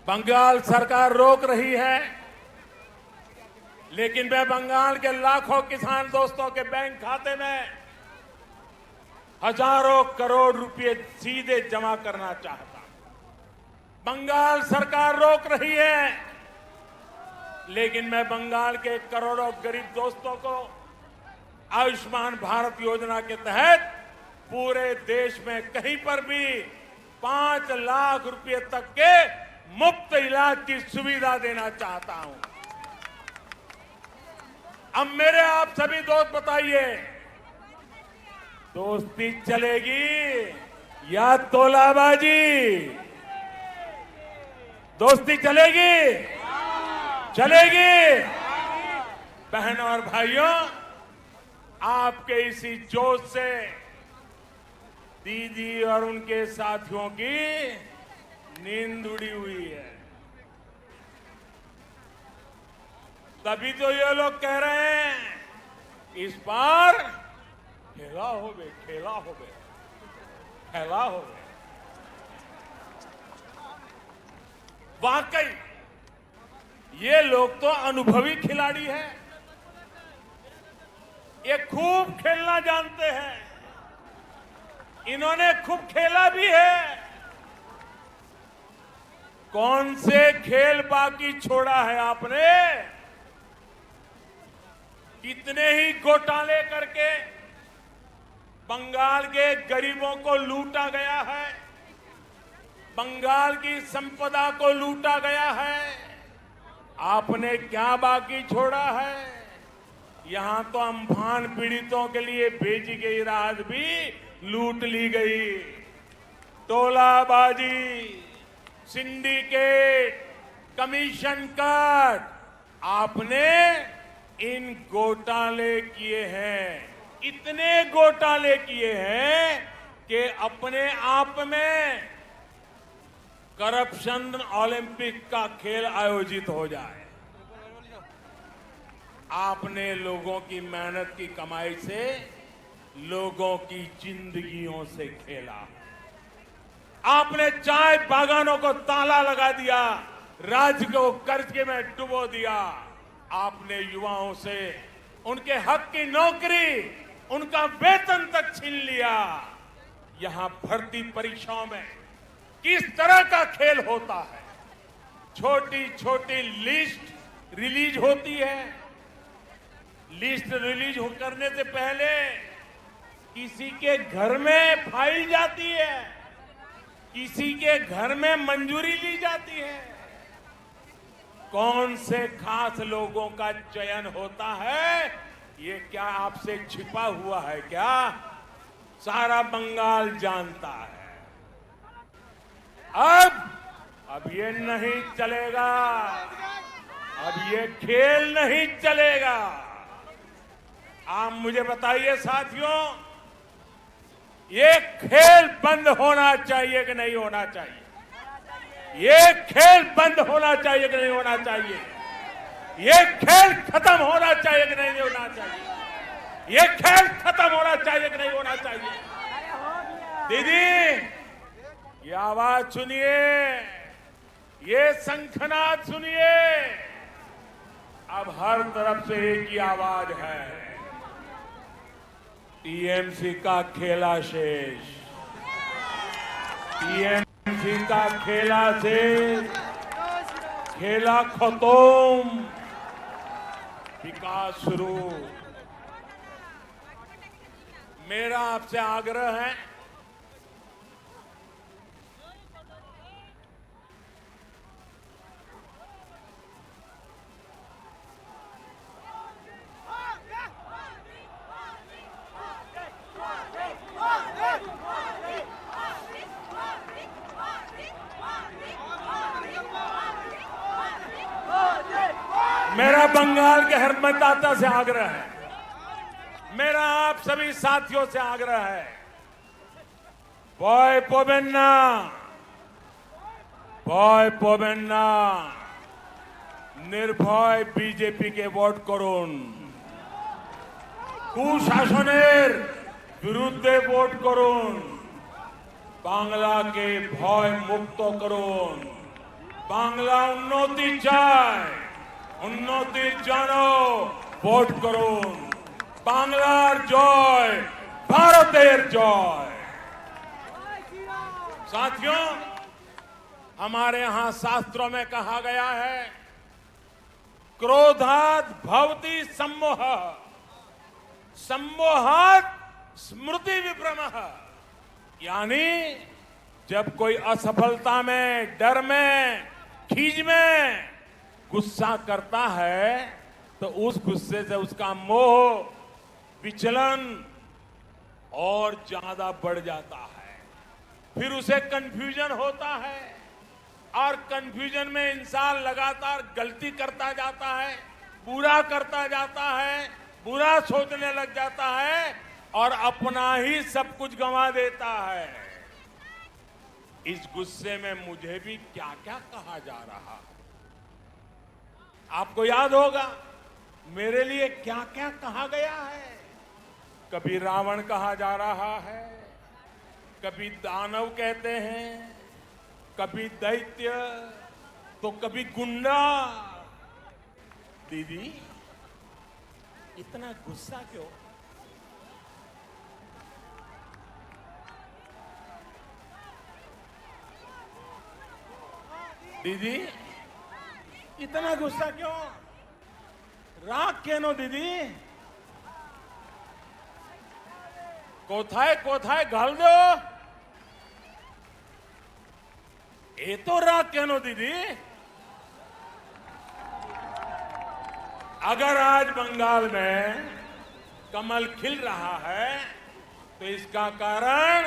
बंगाल सरकार रोक रही है, लेकिन मैं बंगाल के लाखों किसान दोस्तों के बैंक खाते में हजारों करोड़ रुपए सीधे जमा करना चाहता हूं। बंगाल सरकार रोक रही है, लेकिन मैं बंगाल के करोड़ों गरीब दोस्तों को आयुष्मान भारत योजना के तहत पूरे देश में कहीं पर भी 5 लाख रुपए तक के मुफ्त इलाज की सुविधा देना चाहता हूं। अब मेरे आप सभी दोस्त बताइए, दोस्ती चलेगी या तोलाबाजी? दोस्ती चलेगी? चलेगी? बहनों और भाइयों, आपके इसी जोश से दीदी और उनके साथियों की नींद उड़ी हुई है। तभी तो ये लोग कह रहे हैं इस बार खेला होवे, खेला होवे, खेला होवे। वाकई ये लोग तो अनुभवी खिलाड़ी हैं, ये खूब खेलना जानते हैं, इन्होंने खूब खेला भी है। कौन से खेल बाकी छोड़ा है आपने? कितने ही घोटाले करके बंगाल के गरीबों को लूटा गया है, बंगाल की संपदा को लूटा गया है। आपने क्या बाकी छोड़ा है? यहां तो अम्फान पीड़ितों के लिए भेजी गई राहत भी लूट ली गई। टोलाबाजी, सिंडिकेट, कमीशन कट, आपने इन घोटाले किए हैं, इतने घोटाले किए हैं कि अपने आप में करप्शन ओलंपिक का खेल आयोजित हो जाए। आपने लोगों की मेहनत की कमाई से लोगों की जिंदगियों से खेला। आपने चाय बागानों को ताला लगा दिया, राज्य को कर्ज में डुबो दिया। आपने युवाओं से उनके हक की नौकरी, उनका वेतन तक छीन लिया। यहां भर्ती परीक्षाओं में किस तरह का खेल होता है? छोटी छोटी लिस्ट रिलीज होती है, लिस्ट रिलीज करने से पहले किसी के घर में फाइल जाती है, किसी के घर में मंजूरी ली जाती है। कौन से खास लोगों का चयन होता है, ये क्या आपसे छिपा हुआ है क्या? सारा बंगाल जानता है। अब ये नहीं चलेगा, अब ये खेल नहीं चलेगा। आप मुझे बताइए साथियों, ये खेल बंद होना चाहिए कि नहीं होना चाहिए? ये खेल बंद होना चाहिए कि नहीं होना चाहिए? ये खेल खत्म होना चाहिए कि नहीं होना चाहिए? ये खेल खत्म होना चाहिए कि नहीं होना चाहिए? दीदी, ये आवाज सुनिए, ये शंखनाद सुनिए। अब हर तरफ से एक ही आवाज है, टीएमसी का खेला शेष, टीएमसी का खेला शेष, खेला खत्म, विकास शुरू। मेरा आपसे आग्रह है, मेरा बंगाल के हर मतदाता से आग्रह है, मेरा आप सभी साथियों से आग्रह है, बॉय पोबेन्ना নির্ভয় বিজেপিকে ভোট করুন, কুশাসনের বিরুদ্ধে ভোট করুন, বাংলাকে ভয় মুক্ত করুন। বাংলা উন্নতি চায়, উন্নতির জন্য ভোট করুন। বাংলার জয়, भारतेर जय। साथियों, हमारे यहां शास्त्रों में कहा गया है, क्रोधात् भवति सम्मोह, सम्मोहात् स्मृति विभ्रमः। यानी जब कोई असफलता में, डर में, खीज में गुस्सा करता है तो उस गुस्से से उसका मोह, विचलन और ज्यादा बढ़ जाता है। फिर उसे कंफ्यूजन होता है और कंफ्यूजन में इंसान लगातार गलती करता जाता है, बुरा करता जाता है, बुरा सोचने लग जाता है और अपना ही सब कुछ गंवा देता है। इस गुस्से में मुझे भी क्या क्या कहा जा रहा है, आपको याद होगा मेरे लिए क्या क्या कहा गया है। कभी रावण कहा जा रहा है, कभी दानव कहते हैं, कभी दैत्य, तो कभी गुंडा। दीदी इतना गुस्सा क्यों? दीदी इतना गुस्सा क्यों? राग क्यों दीदी? कोथाए कोथाए घाल दो। ये तो राग क्यों दीदी? अगर आज बंगाल में कमल खिल रहा है तो इसका कारण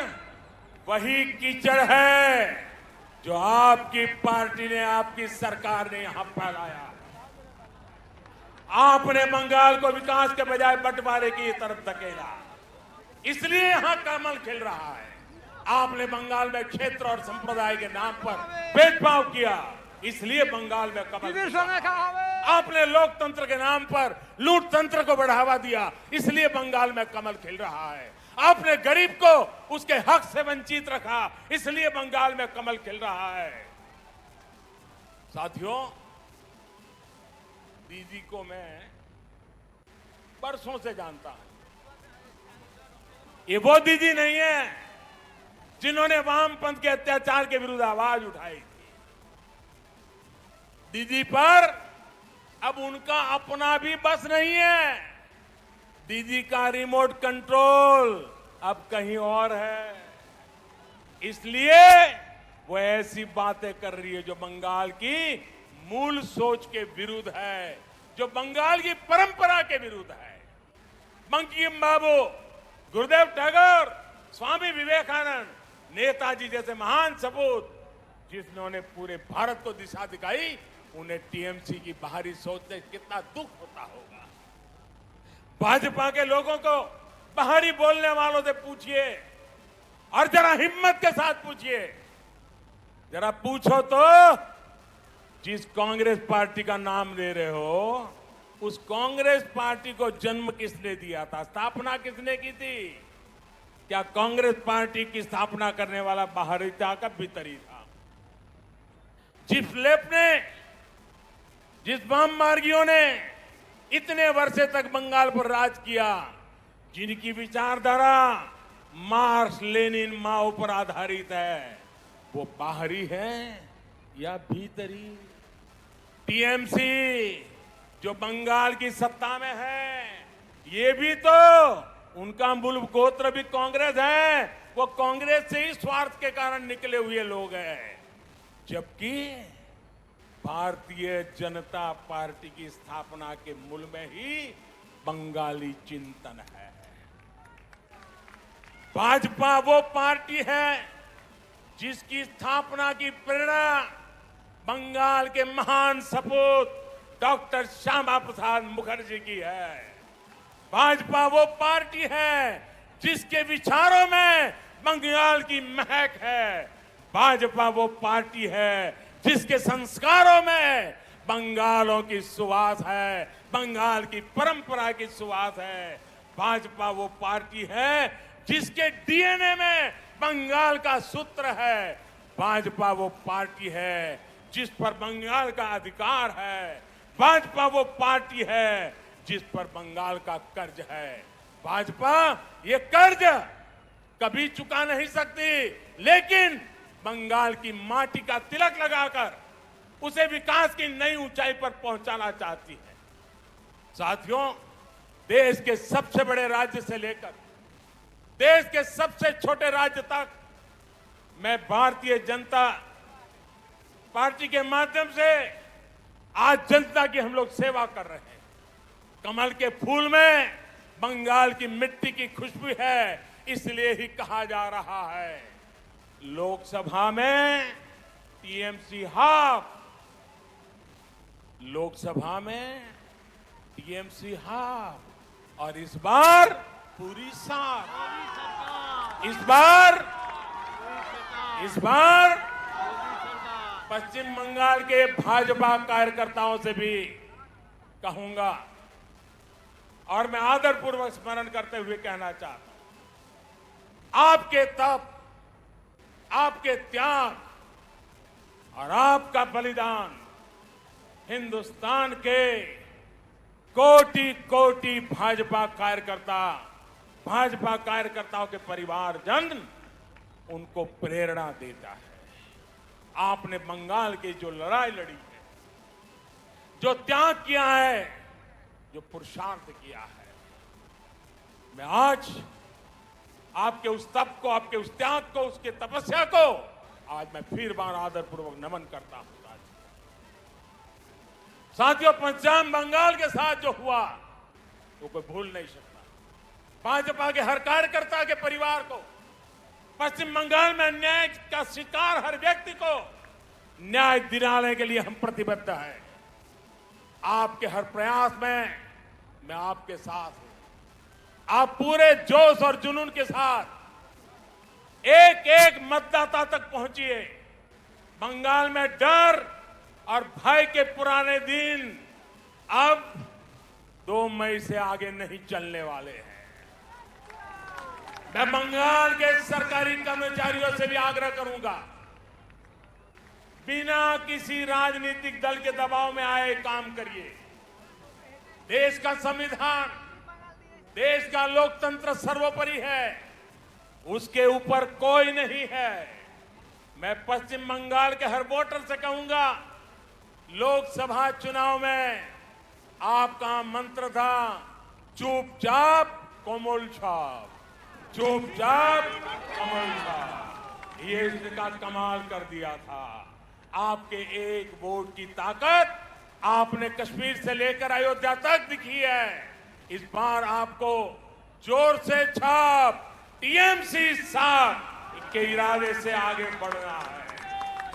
वही कीचड़ है जो आपकी पार्टी ने, आपकी सरकार ने यहां फैलाया। आपने बंगाल को विकास के बजाय बंटवारे की तरफ धकेला, इसलिए यहां कमल खिल रहा है। आपने बंगाल में क्षेत्र और संप्रदाय के नाम पर भेदभाव किया, इसलिए बंगाल में कमल खिल रहा है। आपने लोकतंत्र के नाम पर लूट तंत्र को बढ़ावा दिया, इसलिए बंगाल में कमल खिल रहा है। आपने गरीब को उसके हक से वंचित रखा, इसलिए बंगाल में कमल खिल रहा है। साथियों, दीदी को मैं बरसों से जानता हूं। ये वो दीदी नहीं है जिन्होंने वामपंथ के अत्याचार के विरुद्ध आवाज उठाई थी। दीदी पर अब उनका अपना भी बस नहीं है। दीदी का रिमोट कंट्रोल अब कहीं और है, इसलिए वो ऐसी बातें कर रही है जो बंगाल की मूल सोच के विरुद्ध है, जो बंगाल की परंपरा के विरुद्ध है। बंकिम बाबू, गुरुदेव टैगोर, स्वामी विवेकानंद, नेताजी जैसे महान सपूत जिन्होंने पूरे भारत को दिशा दिखाई, उन्हें टीएमसी की बाहरी सोच से कितना दुख होता होगा। भाजपा के लोगों को बाहरी बोलने वालों से पूछिए और जरा हिम्मत के साथ पूछिए, जरा पूछो तो जिस कांग्रेस पार्टी का नाम ले रहे हो, उस कांग्रेस पार्टी को जन्म किसने दिया था, स्थापना किसने की थी? क्या कांग्रेस पार्टी की स्थापना करने वाला बाहरी था का भीतर ही था? जिस लेफ्ट ने, जिस वाम मार्गियों ने इतने वर्षे तक बंगाल पर राज किया, जिनकी विचारधारा मार्क्स, लेनिन, माओ पर आधारित है, वो बाहरी है या भीतरी? टीएमसी जो बंगाल की सत्ता में है, ये भी तो उनका मूल गोत्र भी कांग्रेस है। वो कांग्रेस से ही स्वार्थ के कारण निकले हुए लोग हैं, जबकि भारतीय जनता पार्टी की स्थापना के मूल में ही बंगाली चिंतन है। भाजपा वो पार्टी है जिसकी स्थापना की प्रेरणा बंगाल के महान सपूत डॉक्टर श्यामा प्रसाद मुखर्जी की है। भाजपा वो पार्टी है जिसके विचारों में बंगाल की महक है। भाजपा वो पार्टी है जिसके संस्कारों में बंगालों की सुवास है, बंगाल की परंपरा की सुवास है। भाजपा वो पार्टी है जिसके डीएनए में बंगाल का सूत्र है। भाजपा वो पार्टी है जिस पर बंगाल का अधिकार है। भाजपा वो पार्टी है जिस पर बंगाल का कर्ज है। भाजपा ये कर्ज कभी चुका नहीं सकती, लेकिन बंगाल की माटी का तिलक लगाकर उसे विकास की नई ऊंचाई पर पहुंचाना चाहती है। साथियों, देश के सबसे बड़े राज्य से लेकर देश के सबसे छोटे राज्य तक मैं भारतीय जनता पार्टी के माध्यम से आज जनता की हम लोग सेवा कर रहे हैं। कमल के फूल में बंगाल की मिट्टी की खुशबू है, इसलिए ही कहा जा रहा है लोकसभा में टीएमसी हाफ, लोकसभा में टीएमसी हाफ, और इस बार पूरी साथ। इस बार पश्चिम बंगाल के भाजपा कार्यकर्ताओं से भी कहूंगा और मैं आदरपूर्वक स्मरण करते हुए कहना चाहता हूं, आपके तप, आपके त्याग और आपका बलिदान हिंदुस्तान के कोटि कोटि भाजपा कार्यकर्ताओं के परिवारजन उनको प्रेरणा देता है। आपने बंगाल की जो लड़ाई लड़ी है, जो त्याग किया है, जो पुरुषार्थ किया है, मैं आज आपके उस तप को, आपके उस त्याग को, उसके तपस्या को आज मैं फिर बार आदरपूर्वक नमन करता हूं। साथियों, पश्चिम बंगाल के साथ जो हुआ वो कोई भूल नहीं सकता। भाजपा के हर कार्यकर्ता के परिवार को, पश्चिम बंगाल में अन्याय का शिकार हर व्यक्ति को न्याय दिलाने के लिए हम प्रतिबद्ध हैं। आपके हर प्रयास में मैं आपके साथ हूं। आप पूरे जोश और जुनून के साथ एक एक मतदाता तक पहुंचिए। बंगाल में डर और भय के पुराने दिन अब 2 मई से आगे नहीं चलने वाले हैं। मैं बंगाल के सरकारी कर्मचारियों से भी आग्रह करूंगा, बिना किसी राजनीतिक दल के दबाव में आए काम करिए। देश का संविधान, देश का लोकतंत्र सर्वोपरि है, उसके ऊपर कोई नहीं है। मैं पश्चिम बंगाल के हर वोटर से कहूंगा, लोकसभा चुनाव में आपका मंत्र था चुपचाप कोमल छाप, चुपचाप कोमल छाप। ये इसका कमाल कर दिया था। आपके एक वोट की ताकत आपने कश्मीर से लेकर अयोध्या तक दिखी है। इस बार आपको जोर से छाप, टीएमसी साथ के इरादे से आगे बढ़ना है।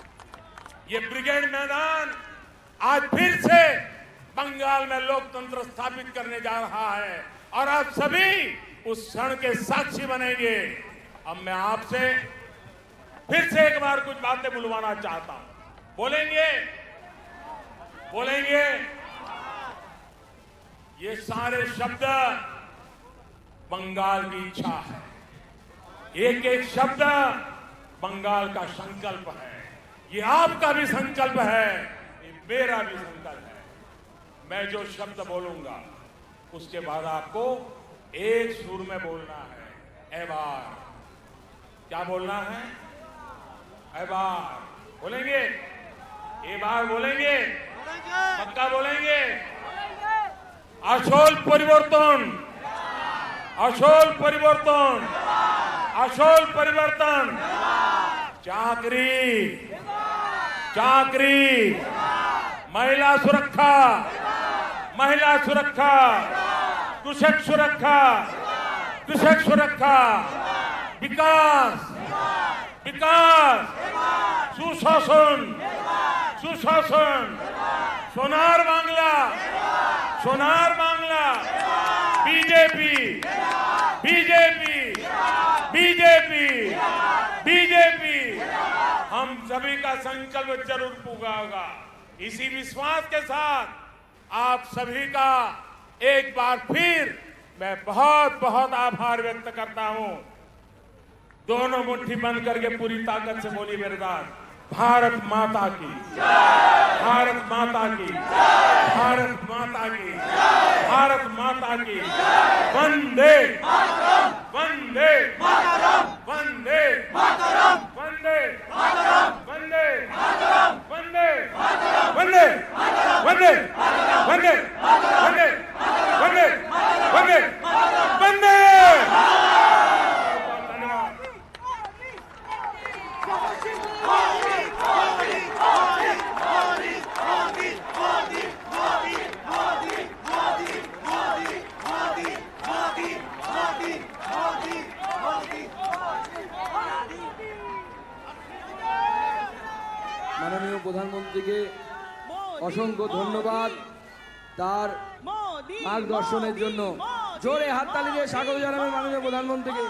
ये ब्रिगेड मैदान आज फिर से बंगाल में लोकतंत्र स्थापित करने जा रहा है और आप सभी उस क्षण के साक्षी बनेंगे। अब मैं आपसे फिर से एक बार कुछ बातें बुलवाना चाहता हूं। बोलेंगे? ये सारे शब्द बंगाल की इच्छा है। एक एक शब्द बंगाल का संकल्प है। ये आपका भी संकल्प है, ये मेरा भी संकल्प है। मैं जो शब्द बोलूंगा उसके बाद आपको एक सुर में बोलना है। एबार, क्या बोलना है? एबार बोलेंगे? एबार बोलेंगे? पक्का बोलेंगे? আসল পরিবর্তন, আসল পরিবর্তন, আসল পরিবর্তন। চাকরি, চাকরি, महिला सुरक्षा, महिला सुरक्षा, कृषक सुरक्षा, कृषक सुरक्षा, विकास, विकास, सुशासन, सुशासन, सोनार बांग्ला, सोनार Bangla, BJP, BJP, BJP, BJP. हम सभी का संकल्प जरूर पूरा होगा। इसी विश्वास के साथ आप सभी का एक बार फिर मैं बहुत बहुत आभार व्यक्त करता हूं। दोनों मुट्ठी बंद करके पूरी ताकत से बोलिए मेरे साथ, भारत माता की, भारत माता की, भारत माता की, भारत माता की, वंदे वंदे वंदे वंदे वंदे वंदे वंदे वंदे वंदे वंदे वंदे वंदे वंदे। মাননীয় প্রধানমন্ত্রীকে অসংখ্য ধন্যবাদ তার মার্গদর্শনের জন্য। জোরে হাততালি দিয়ে স্বাগত জানাবেন মাননীয় প্রধানমন্ত্রীকে।